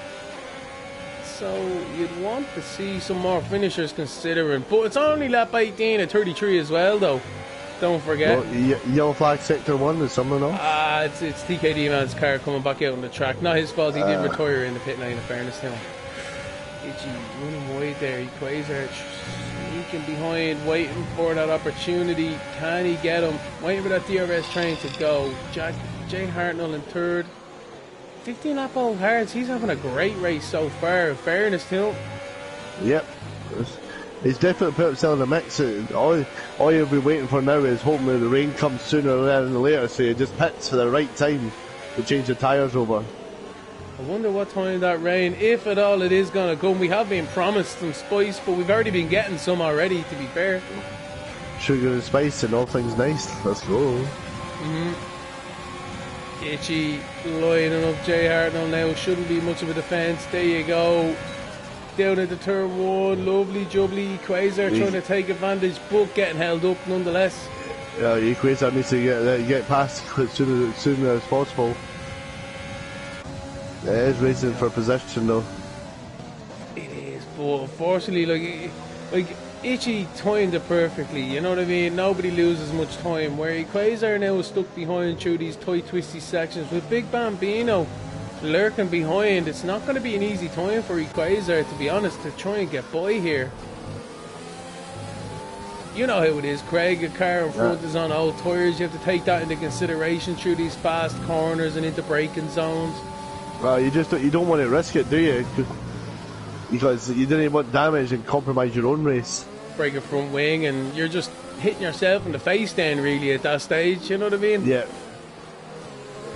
So you'd want to see some more finishers considering. But it's only lap 18 at 33 as well, though. Don't forget. Yellow flag sector 1 is someone else? It's TKD man's car coming back out on the track. Not his fault, he did retire in the pit lane, in fairness to him. Itchy running wide there. Quasar sneaking behind, waiting for that opportunity. Can he get him? Waiting for that DRS train to go. Jay Hartnell in 3rd. 15 lap old Hearts, he's having a great race so far, in fairness to him. Yep. He's definitely put himself in the mix. All you'll be waiting for now is hoping that the rain comes sooner rather than later, so he just pits for the right time to change the tyres over. I wonder what time that rain, if at all it is going to come. We have been promised some spice, but we've already been getting some already, to be fair. Sugar and spice and all things nice. Let's go. Itchy lining up Jay Hartnell now. Shouldn't be much of a defence. There you go. Down into turn one. Lovely jubbly. Quasar trying to take advantage, but getting held up nonetheless. Yeah, Quasar needs to get past as soon as possible. It is racing for possession though. It is, but unfortunately, like Itchy timed it perfectly, you know what I mean? Nobody loses much time. Where Quasar now is stuck behind through these tight, twisty sections with Big Bambino lurking behind. It's not going to be an easy time for Quasar, to be honest, to try and get by here. You know how it is, Craig. A car in front is on old tyres. You have to take that into consideration through these fast corners and into braking zones. Well, you don't want to risk it, do you? Because you didn't want damage and compromise your own race. Break a front wing and you're just hitting yourself in the face then, really, at that stage, you know what I mean? Yeah.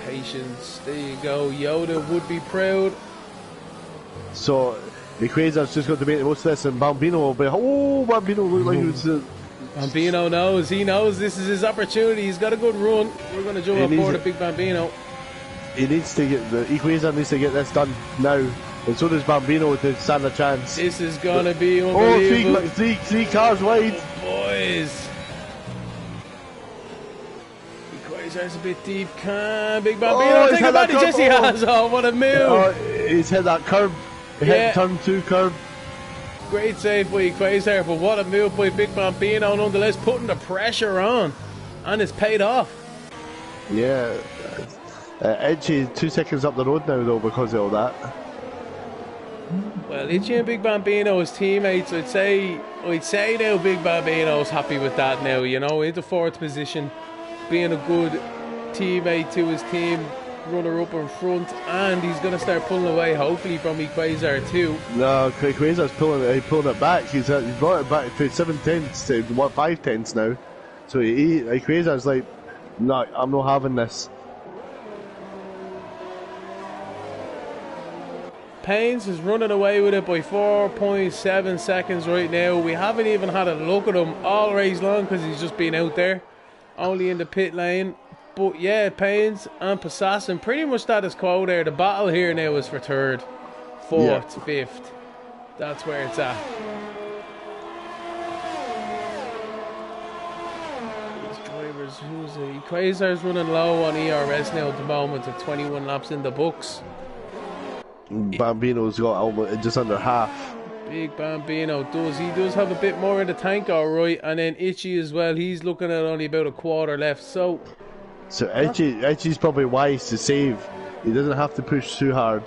Patience, there you go. Yoda would be proud. So the Quasar's just got to make the most of this, and Bambino will be. Oh, Bambino looked like he was. Bambino knows. He knows this is his opportunity. He's got a good run. We're going to jump on board a Big Bambino. He needs to get the Quasar needs to get this done now, and so does Bambino to stand a chance. This is going to be unbelievable. Oh, three cars wide. Oh, boys. Quasar's a bit deep. Can Big Bambino take advantage? Yes, he has. Oh, what a move. Oh, he's hit that curb. Hit turn 2 curb. Great save by Quasar, but what a move by Big Bambino, nonetheless, putting the pressure on. And it's paid off. Yeah. Itchy 2 seconds up the road now, though, because of all that. Well, Itchy and Big Bambino as teammates, I'd say now Big Bambino's happy with that now, you know, into 4th position, being a good teammate to his team, runner up in front, and he's going to start pulling away, hopefully, from Quasar too. No, Quasar's pulling it back. He's brought it back to 7/10 to 5/10 now. So Quasar's like, no, I'm not having this. Paynes is running away with it by 4.7 seconds right now. We haven't even had a look at him all race long because he's just been out there, only in the pit lane. But yeah, Paynes and Passassin, pretty much status quo there. The battle here now is for 3rd, 4th, 5th. That's where it's at. These drivers, Quasar's running low on ERS now at the moment at 21 laps in the books. Bambino's got just under half. Big Bambino he does have a bit more in the tank, alright, and then Itchy as well, he's looking at only about a quarter left, so Itchy's probably wise to save. He doesn't have to push too hard,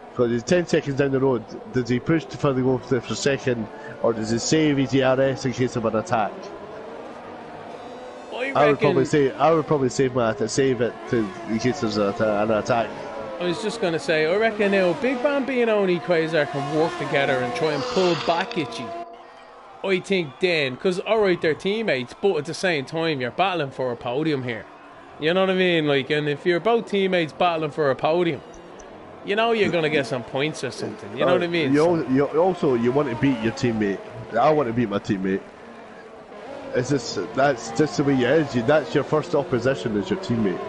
because he's 10 seconds down the road. Does he push to further go for 2nd, or does he save his ERS in case of an attack? I would probably save it in case there's an attack. I was just going to say, I reckon now Big Bambino and Quasar can work together and try and pull back Itchy. I think then, because alright, they're teammates, but at the same time, you're battling for a podium here. You know what I mean? Like, and if you're both teammates battling for a podium, you know you're going to get some points or something. You know what I mean? You want to beat your teammate. I want to beat my teammate. That's just the way it is. That's your first opposition is your teammate.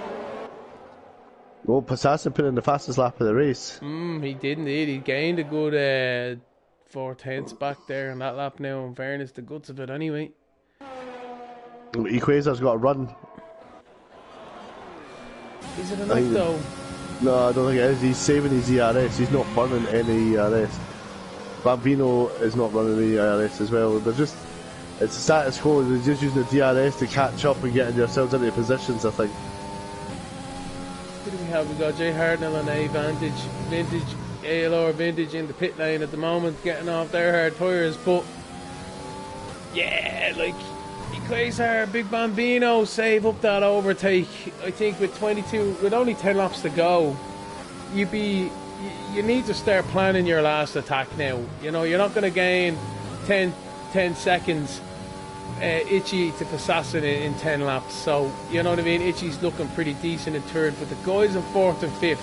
Well, Passassin put in the fastest lap of the race. He did indeed. He gained a good 4/10 back there on that lap now, in fairness, the guts of it anyway. Quasar's got a run. Is it enough though? No, I don't think it is. He's saving his ERS. He's not burning any ERS. Bambino is not running the ERS as well. It's a status quo. They're just using the DRS to catch up and getting themselves into positions, I think. Who do we have? We got Jay Hartnell and Vintage ALR Vintage in the pit lane at the moment, getting off their hard tyres. But yeah, like Quasar, Big Bambino save up that overtake. I think with only 10 laps to go, you need to start planning your last attack now. You know, you're not going to gain 10 seconds Itchy to Assassin in 10 laps. So, you know what I mean? Itchy's looking pretty decent in third, but the guys in fourth and fifth,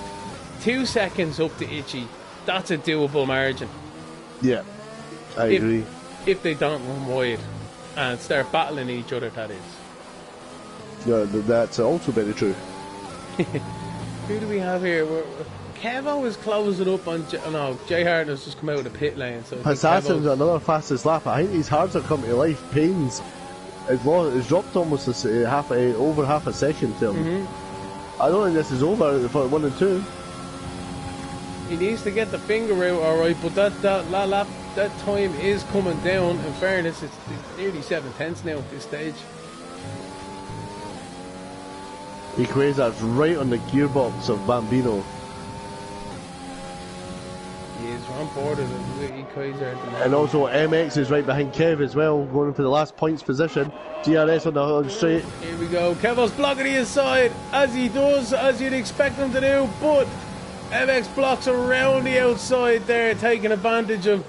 2 seconds up to Itchy. That's a doable margin. Yeah, I agree. If they don't run wide and start battling each other, that is. Yeah, that's also very true. Who do we have here? Kevo is closing up on... no, Jay Harden has just come out of the pit lane. So Assassin's another fastest lap. I think his hards are coming to life. Payne's it's dropped almost over half a second to him. Mm-hmm. I don't think this is over for 1 and 2. He needs to get the finger out, alright, but that time is coming down. In fairness, it's nearly 7/10 now at this stage. Equator's right on the gearbox of Bambino. He is on board with Equator at the moment. And also MX is right behind Kev as well, going for the last points position. DRS on the straight. Here we go. Kevo's blocking the inside, as he does, as you'd expect him to do, but MX blocks around the outside there, taking advantage of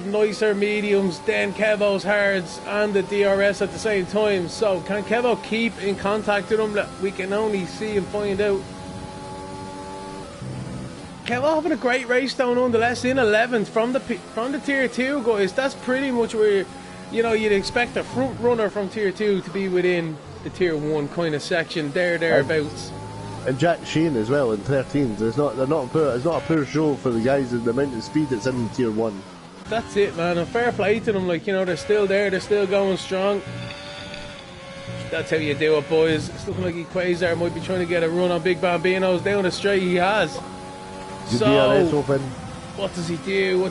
nicer mediums than Kevo's hards and the DRS at the same time. So can Kevo keep in contact with him? That we can only see and find out. Kevo having a great race down nonetheless, in 11th from the tier 2 guys. That's pretty much where you'd expect a front runner from tier 2 to be within the tier 1 kind of section thereabouts. And Jack Shane as well in 13th. It's not a poor show for the guys in the amount of speed that's in tier 1. That's it, man, and fair play to them. They're still there, they're still going strong. That's how you do it, boys. It's looking like Equazar might be trying to get a run on Big Bambino's down the straight. He has. DRS open. What does he do?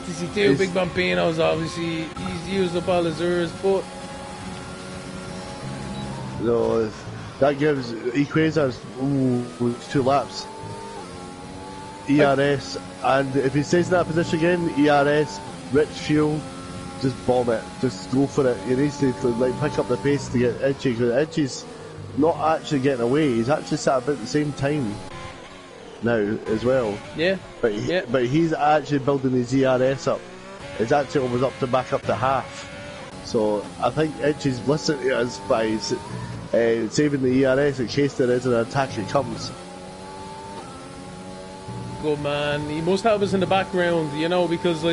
Big Bambino's obviously, he's used up all his errors, but no, that gives Equazar's 2 laps. ERS, and if he stays in that position again, ERS, rich fuel, just bomb it, just go for it. He needs to pick up the pace to get Itchy, because Itchy's not actually getting away. He's actually sat about the same time now as well. Yeah. But he's actually building his ERS up. It's actually almost back up to half. So I think Itchy's listening to us by saving the ERS in case there is an attack that comes. Good man. He must have us in the background, because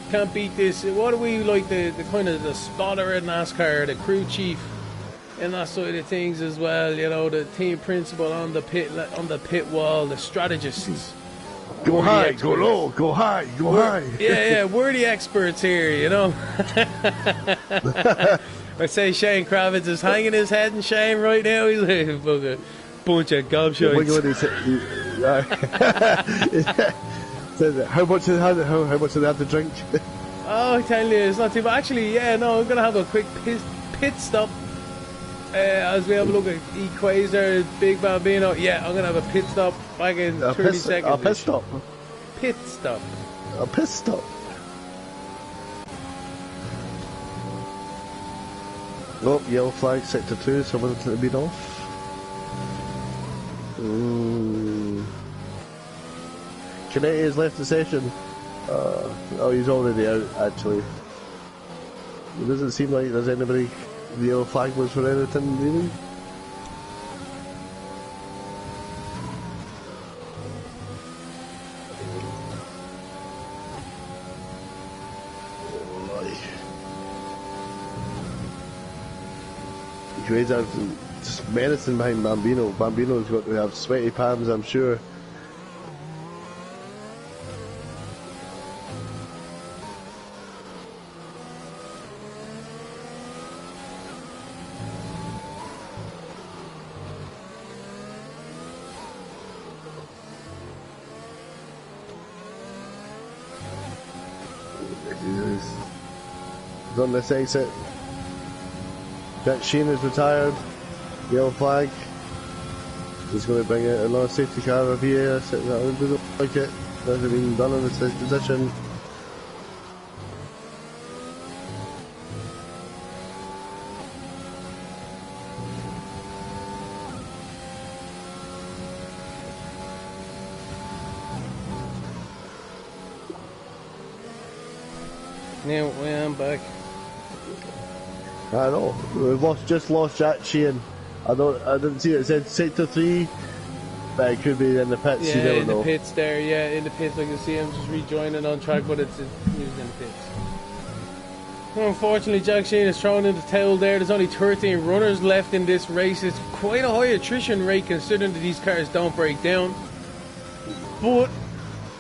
can't beat this. What are we the kind of the spotter in NASCAR, the crew chief, and that side of things as well. The team principal on the pit wall, the strategists. Go high, go low, go high, go high. Yeah, we're the experts here, I say Shane Kravitz is hanging his head in shame right now. He's like a bunch of gobshites. How much did they have to drink? Oh, I tell you, it's not too bad. Actually, I'm going to have a quick pit stop as we have a look at Equator, Big Bambino. Yeah, I'm going to have a pit stop back in 30 seconds. A pit stop? Pit stop. A pit stop. Oh, yellow flag, sector 2, someone's been off. Canetti has left the session. Oh, he's already out, actually. It doesn't seem like there's anybody. The yellow flag was for anything, really. Equator's just menacing behind Bambino. Bambino's got to have sweaty palms, I'm sure. He's on this exit. Jack Sheen is retired. Yellow flag. He's going to bring out another safety car over here. Sitting out. It doesn't like it. Hasn't been done in this position. Now I am back. I know. We've just lost Jack Sheehan. I didn't see it. It said sector 3, but it could be in the pits. Yeah, you don't in know. the pits there. Yeah, in the pits. I can see him just rejoining on track, but it's in the pits. Unfortunately, Jack Sheehan is thrown in the towel there. There's only 13 runners left in this race. It's quite a high attrition rate considering that these cars don't break down. But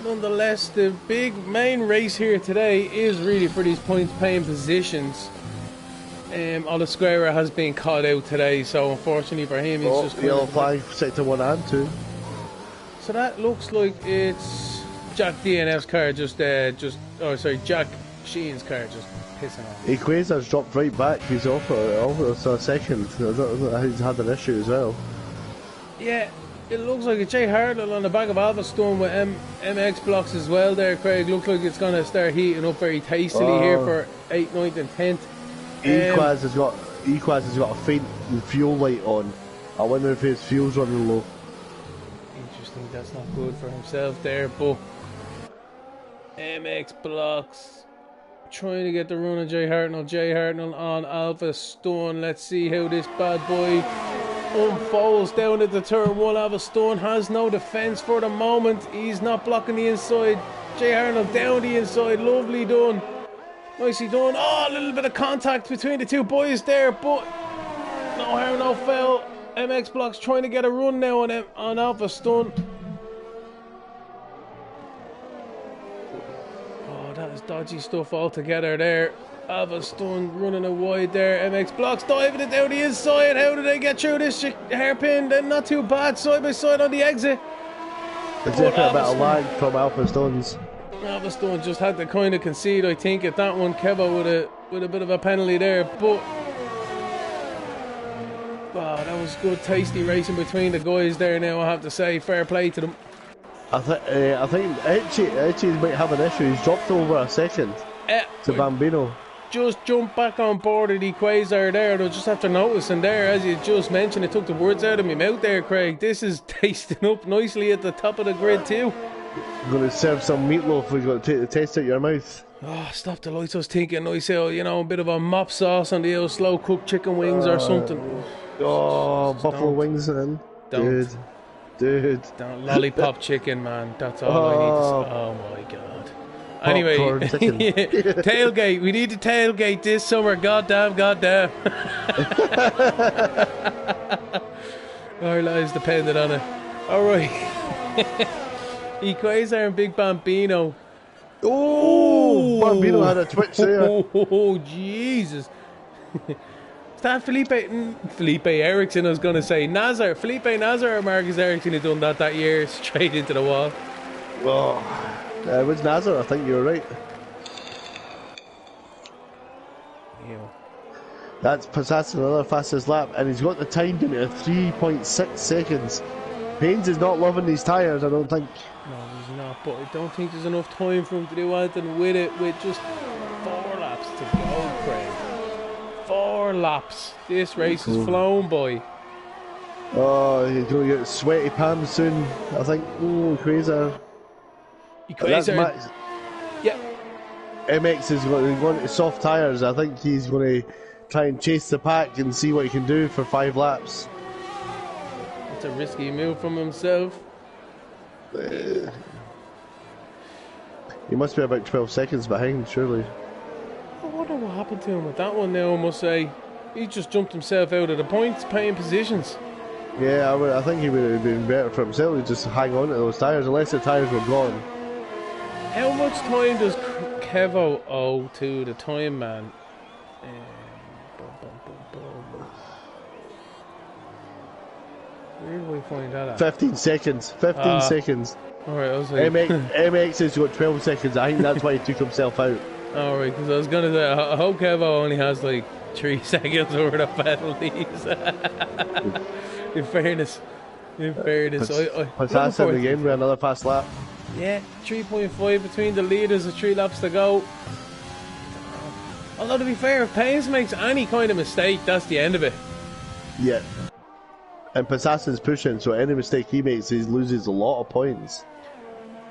nonetheless, the big main race here today is really for these points paying positions. Oliveira has been caught out today, so unfortunately for him, he's just yellow flag, sector 1 and 2. So that looks like it's Jack DNF's car Jack Sheehan's car just pissing off. Equator's dropped right back. He's off a second. He's had an issue as well. Yeah, it looks like a Jay Hartnell on the back of Alpha Stone with MX blocks as well there, Craig. Looks like it's going to start heating up very tastily here for 8th, 9th and 10th. Equaz has got a faint fuel light on. I wonder if his fuel's running low. Interesting, that's not good for himself there, but MX blocks trying to get the run of Jay Hartnell on Alpha Stone. Let's see how this bad boy unfolds down at the turn 1. Alpha Stone has no defence for the moment. He's not blocking the inside. Jay Hartnell down the inside, lovely done. Nicely done. Oh, a little bit of contact between the two boys there, but no harm, no foul. MX Blocks trying to get a run now on Alpha Stone. Oh, that is dodgy stuff altogether there. Alpha Stone running a wide there. MX Blocks diving it down the inside. How did they get through this hairpin? Then not too bad, side by side on the exit. There's a bit of lag from Alpha Stones. Alpha Stone just had to kind of concede, I think, at that one. Kevo with a bit of a penalty there, but wow, that was good, tasty racing between the guys there. Now I have to say, fair play to them. I think Itchy might have an issue. He's dropped over a second to Bambino. Just jumped back on board at the Quasar there. I'll just have to notice, and there, as you just mentioned, it took the words out of my mouth there, Craig. This is tasting up nicely at the top of the grid too. I'm going to serve some meatloaf. We've got to take the taste out your mouth. Oh, stop the lights. I was thinking nice, a bit of a mop sauce on the old slow cooked chicken wings or something. Oh, buffalo wings then. Dude. Don't lollipop chicken, man. That's all I need to say. Oh my god. Anyway, tailgate. We need to tailgate this summer. Goddamn. Our lives depended on it. Alright. Equator and Big Bambino. Oh, Bambino had a twitch there. Oh, Jesus. Is that Felipe Eriksson, I was going to say. Felipe Nazar or Marcus Eriksson who done that year straight into the wall? Oh, it was Nazar, I think you were right. Yeah. That's Passat's another fastest lap, and he's got the time down at 3.6 seconds. Haynes is not loving these tyres, I don't think. No, he's not, but I don't think there's enough time for him to do anything with it, with just 4 laps to go, Craig. 4 laps. This race is flown by. Oh, he's going to get sweaty palms soon, I think. Oh, Quasar. Yeah. MX is going to soft tyres. I think he's going to try and chase the pack and see what he can do for 5 laps. It's a risky move from himself. He must be about 12 seconds behind, surely. I wonder what happened to him with that one now, I must say. He just jumped himself out of the points, paying positions. Yeah, I think he would have been better for himself to just hang on to those tyres, unless the tyres were gone. How much time does Kevo owe to the time man? Where do we find that at? 15 seconds. 15 seconds. Alright, I was like... MX has got 12 seconds. I think that's why he took himself out. Alright, because I was going to say, I hope Kevo only has like 3 seconds worth of penalties. In fairness. Passat's in the game with another fast lap. Yeah, 3.5 between the leaders with 3 laps to go. Although to be fair, if Paynes makes any kind of mistake, that's the end of it. Yeah. And Passat's pushing, so any mistake he makes, he loses a lot of points.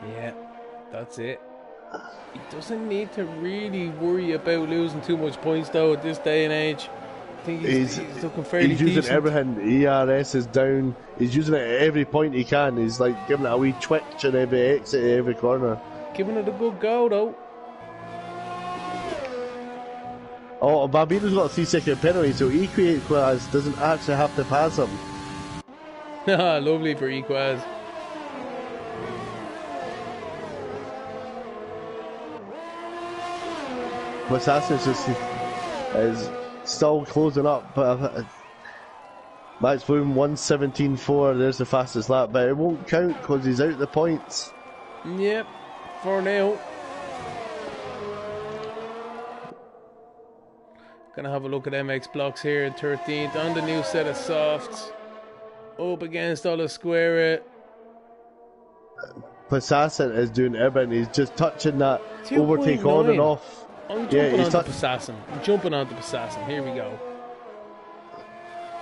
Yeah, that's it. He doesn't need to really worry about losing too much points though at this day and age. I think he's looking fairly He's using decent. everything. ERS is down. He's using it at every point he can. He's like giving it a wee twitch at every exit, at every corner. Giving it a good go though. Oh, Bambino's got a 3-second penalty, so Equaz doesn't actually have to pass him. Lovely for Equaz. Assassin's is still closing up, but Max Bloom 1:17.4. There's the fastest lap, but it won't count because he's out the points. Yep, for now. Gonna have a look at MX blocks here in 13th on the new set of softs. Up against all the square. Assassin is doing everything. He's just touching that overtake on and off. I'm jumping onto Assassin. I'm jumping onto Assassin. Here we go.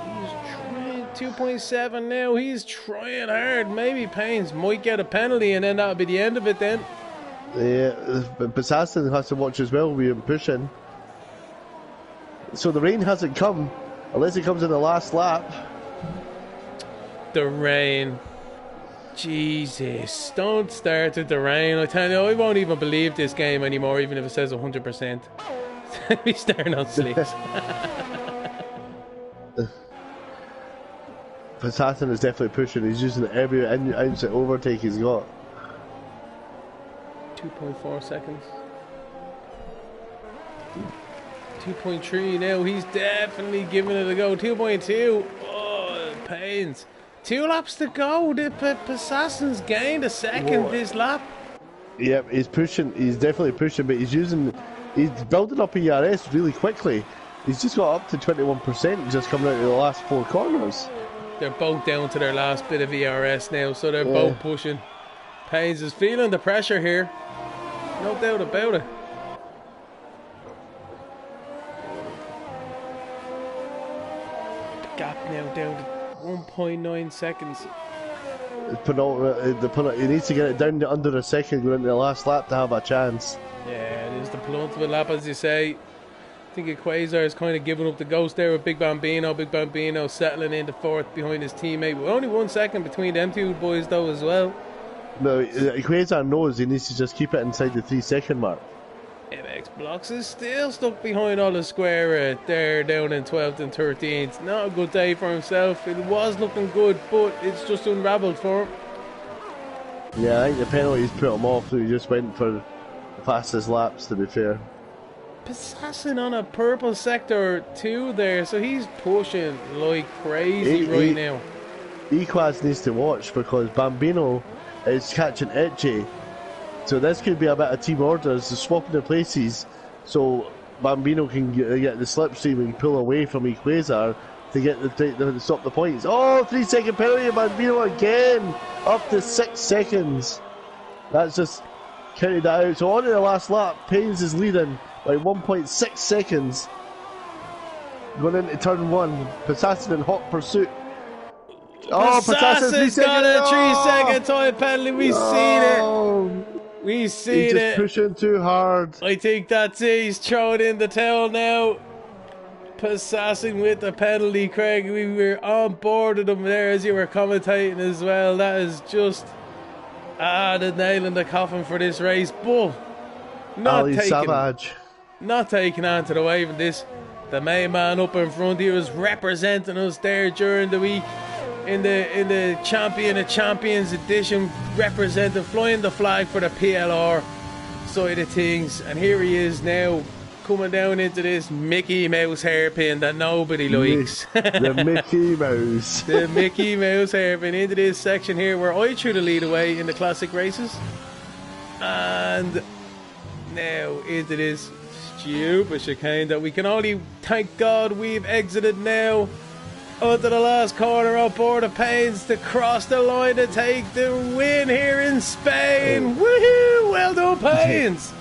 He's trying 2.7 now. He's trying hard. Maybe Paynes might get a penalty and then that'll be the end of it then. Yeah, but Assassin has to watch as well. We're pushing. So the rain hasn't come unless it comes in the last lap. The rain. Jesus, don't start with the rain. I tell you, I won't even believe this game anymore, even if it says 100%. We're starting on slicks. Assassin is definitely pushing. He's using every ounce of overtake he's got. 2.4 seconds. 2.3 now. He's definitely giving it a go. 2.2. Oh, Paynes. 2 laps to go. The Assassin's gained a second this lap. Yep, he's pushing. He's definitely pushing, but he's building up ERS really quickly. He's just got up to 21% just coming out of the last 4 corners. They're both down to their last bit of ERS now, so they're both pushing. Paynes is feeling the pressure here. No doubt about it. The gap now down to 1.9 seconds. He needs to get it down to under a second going into the last lap to have a chance. Yeah, it is the penultimate lap, as you say. I think Quasar is kind of giving up the ghost there with Big Bambino. Big Bambino settling into 4th behind his teammate. With only 1 second between them two boys though as well. No, Quasar knows he needs to just keep it inside the 3-second mark. MX Blocks is still stuck behind all the square there down in 12th and 13th. Not a good day for himself. It was looking good, but it's just unravelled for him. Yeah, I think the penalties put him off, so he just went for the fastest laps, to be fair. Assassin on a purple sector 2 there, so he's pushing like crazy right now. Equaz needs to watch because Bambino is catching Etche. So this could be a bit of team orders, swapping the places, so Bambino can get the slipstream and pull away from Equazar to get the stop the points. Oh, 3-second penalty, Bambino again, up to 6 seconds. That's just counted that out. So on to the last lap, Paynes is leading by 1.6 seconds. Going into turn 1, Assassin in hot pursuit. Oh, Assassin's got a 3-second time penalty. We've seen it. We've seen He's it. just pushing too hard. I think that's it. He's throwing in the towel now. Assassin with the penalty, Craig. We were on board with him there as you were commentating as well. That is just the nail in the coffin for this race. But not taking on to the wave in this. The main man up in front, he was representing us there during the week in the Champions edition, representing, flying the flag for the PLR side of things. And here he is now coming down into this Mickey Mouse hairpin that nobody likes. The Mickey Mouse. The Mickey Mouse hairpin into this section here where I threw the lead away in the classic races. And now into this stupid chicane that we can only thank God we've exited now. Onto the last corner on board of Paynes to cross the line to take the win here in Spain. Woohoo! Well done, Paynes.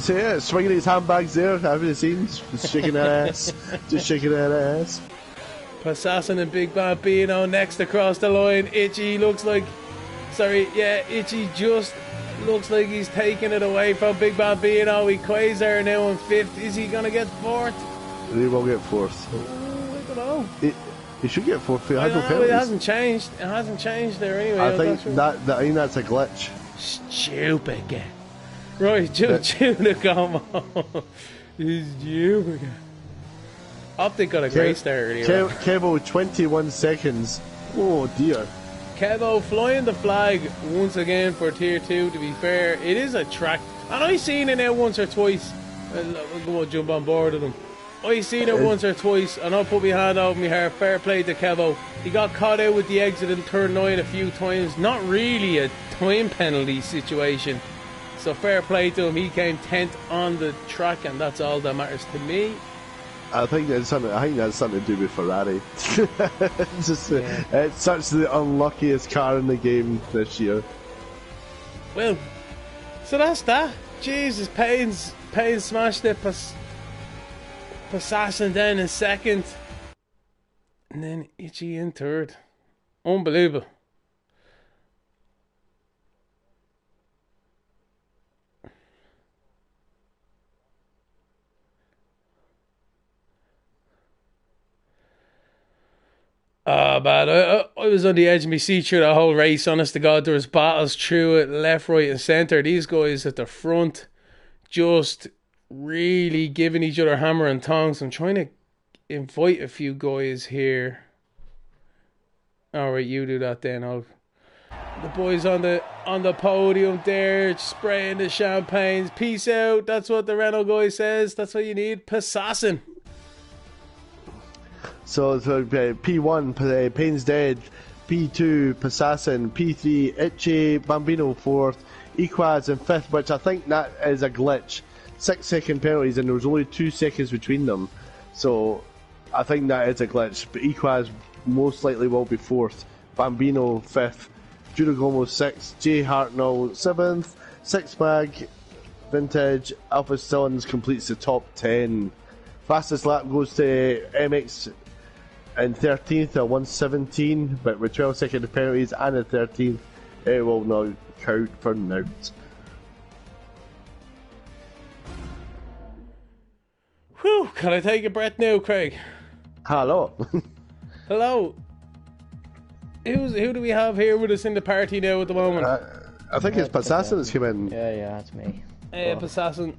Yeah, swinging his handbags there, haven't you seen? Just shaking that ass. Just shaking that ass. Assassin and Big Bambino next across the line. Itchy looks like... Sorry, yeah, Itchy just Looks like he's taking it away from Big Bambino. Quasar now in 5th. Is he going to get 4th? He will get 4th. I don't know. He should get 4th. He has no It penalties. hasn't chinged. It hasn't changed there anyway. I think that's a glitch. Stupid guy. Right, Judah come on. Stupid guy. Optic got a great start earlier. Kevo, 21 seconds. Oh dear. Kevo flying the flag once again for Tier 2, to be fair. It is a track. And I've seen it now once or twice. We'll go jump on board with him. I've seen it once or twice, and I'll put my hand over my heart. Fair play to Kevo. He got caught out with the exit in turn 9 a few times. Not really a time penalty situation. So fair play to him. He came 10th on the track, and that's all that matters to me. I think that's something to do with Ferrari. It's such the unluckiest car in the game this year. Well, so that's that. Jesus, Payne's smashed it. Passassin down in 2nd, and then Itchy in 3rd. Unbelievable. Bad. I was on the edge of my seat through the whole race. Honest to God, there was battles through it, left, right, and centre. These guys at the front, just really giving each other hammer and tongs. I'm trying to invite a few guys here. All right, you do that then. The boys on the podium there, spraying the champagnes. Peace out. That's what the Renault guy says. That's what you need. Passassin. So P1, Payne's dead. P2, Passassin. P3, Itchy, Bambino 4th. Equaz in 5th, which I think that is a glitch. 6-second penalties, and there was only 2 seconds between them. So I think that is a glitch. But Equaz most likely will be 4th. Bambino 5th. Judo Gomo 6th. Jay Hartnell 7th. Six Mag Vintage Alpha Sons completes the top 10. Fastest lap goes to MX in 13th at 1:17, but with 12-second penalties and a 13th, it will not count for now. Whew, can I take a breath now, Craig? Hello. Hello. Who do we have here with us in the party now at the moment? I think it's Passassin that's come in. Yeah, that's me. Passassin.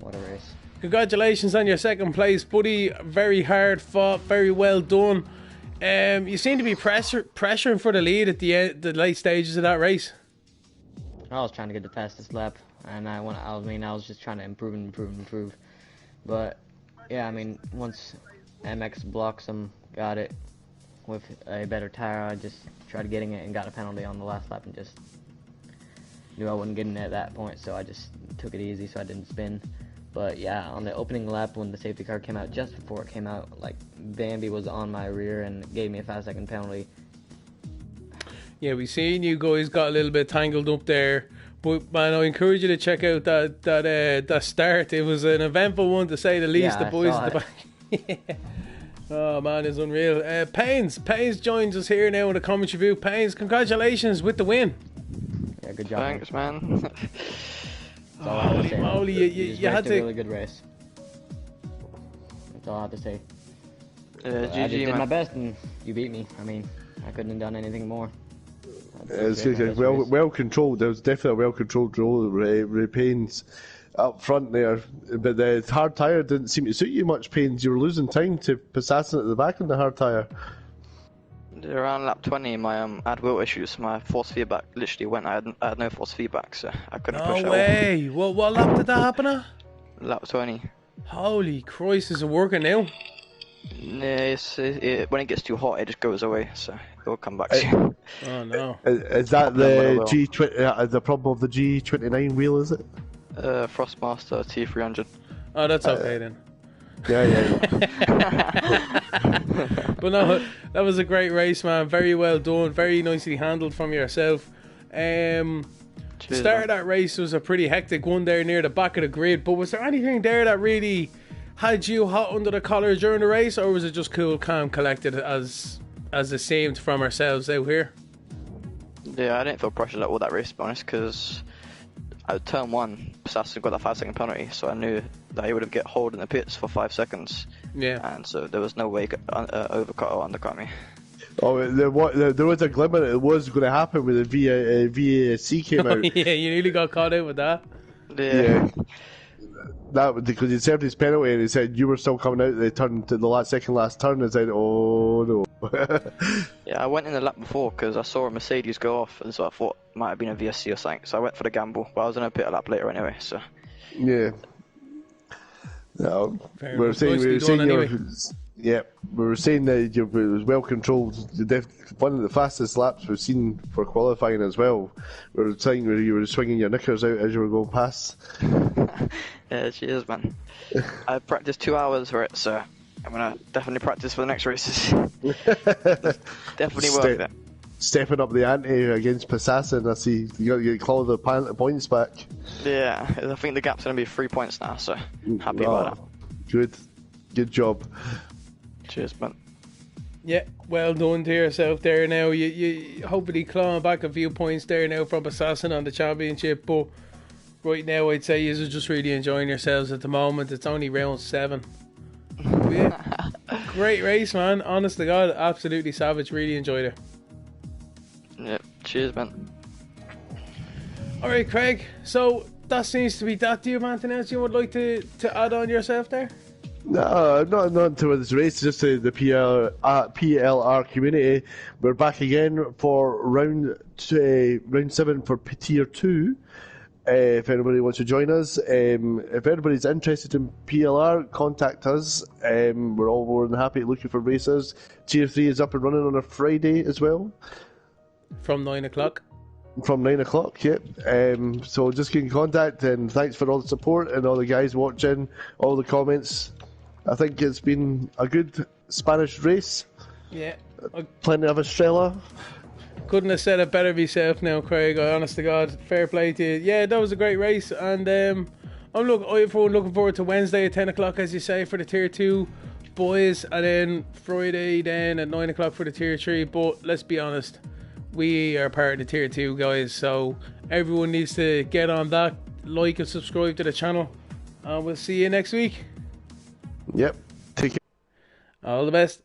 What a race. Congratulations on your 2nd place, buddy. Very hard fought, very well done. You seem to be pressuring for the lead at the late stages of that race. I was trying to get the fastest lap, and I was just trying to improve. But yeah, I mean, once MX blocks them, got it with a better tire, I just tried getting it and got a penalty on the last lap, and just knew I wasn't getting it at that point, so I just took it easy so I didn't spin. But yeah, on the opening lap when the safety car came out, just before it came out, like, Bambi was on my rear and gave me a 5-second penalty. Yeah, we seen you guys got a little bit tangled up there, but man, I encourage you to check out that start. It was an eventful one, to say the least. Yeah, the boys at the back. Yeah. Oh man, it's unreal. Paynes joins us here now in the commentary view. Paynes, congratulations with the win. Yeah, good job. Thanks, man. Holy moly, you had to. A really good race. That's all I have to say. GG, I just did man. my best, and you beat me. I mean, I couldn't have done anything more. It's well controlled. There was definitely a well controlled roll. Paynes up front there, but the hard tyre didn't seem to suit you much. Paynes, you were losing time to Passassin at the back on the hard tyre. Around lap 20, I had wheel issues. My force feedback literally went. I had no force feedback, so I couldn't push it. No way! What lap did that happen at? Lap 20. Holy Christ, is it working now? Yeah, when it gets too hot, it just goes away, so it'll come back soon. Oh no! Is that the G20? The problem of the G29 wheel, is it? Frostmaster T300. Oh, that's okay then. Yeah. But no, that was a great race, man. Very well done. Very nicely handled from yourself. The start of that race was a pretty hectic one there near the back of the grid. But was there anything there that really had you hot under the collar during the race, or was it just cool, calm, collected as it seemed from ourselves out here? Yeah, I didn't feel pressured at all that race, to be honest, because at turn 1, Assassin got that 5-second penalty, so I knew that he would have get hold in the pits for 5 seconds. Yeah. And so there was no way he could overcut or undercut me. Oh, there was a glimmer it was going to happen when the VAC came out. Yeah, you nearly got caught out with that. Yeah. That because he served his penalty and he said you were still coming out. They turned to the last turn and said, "Oh no." Yeah, I went in the lap before because I saw a Mercedes go off, and so I thought it might have been a VSC or something. So I went for the gamble, but I was in a pit a lap later anyway. So Yeah. No, Fair we were enough. saying Nicely done anyway. we were saying that it was well controlled. One of the fastest laps we've seen for qualifying as well. We were saying where you were swinging your knickers out as you were going past. yeah, cheers, man. I practiced 2 hours for it, so I'm gonna definitely practice for the next races. Definitely worth it. Stepping up the ante against Passassin, I see you got to claw the points back. Yeah, I think the gap's gonna be 3 points now, so happy about that. Good job. Cheers, man. Yeah, well done to yourself there now. You hopefully clawing back a few points there now from Assassin on the championship, but right now I'd say you're just really enjoying yourselves at the moment. It's only round 7. Yeah. Great race, man. Honest to God, absolutely savage. Really enjoyed it. Yeah, cheers, man. Alright, Craig, so that seems to be that. Do you have anything else you would like to add on yourself there? No, not to this race, just to the PLR community. We're back again for round 7 for Tier 2. If anybody wants to join us, if anybody's interested in PLR, contact us. We're all more than happy looking for racers. Tier 3 is up and running on a Friday as well. From 9 o'clock. From 9 o'clock, yep. So just get in contact, and thanks for all the support and all the guys watching, all the comments. I think it's been a good Spanish race. Yeah. Plenty of Estrella. Couldn't have said it better myself now, Craig. Honest to God, fair play to you. Yeah, that was a great race, and I'm looking forward to Wednesday at 10 o'clock, as you say, for the Tier 2 boys, and then Friday then at 9 o'clock for the Tier 3. But let's be honest, we are part of the Tier 2 guys, so everyone needs to get on that, like and subscribe to the channel, and we'll see you next week. Yep. Take care. All the best.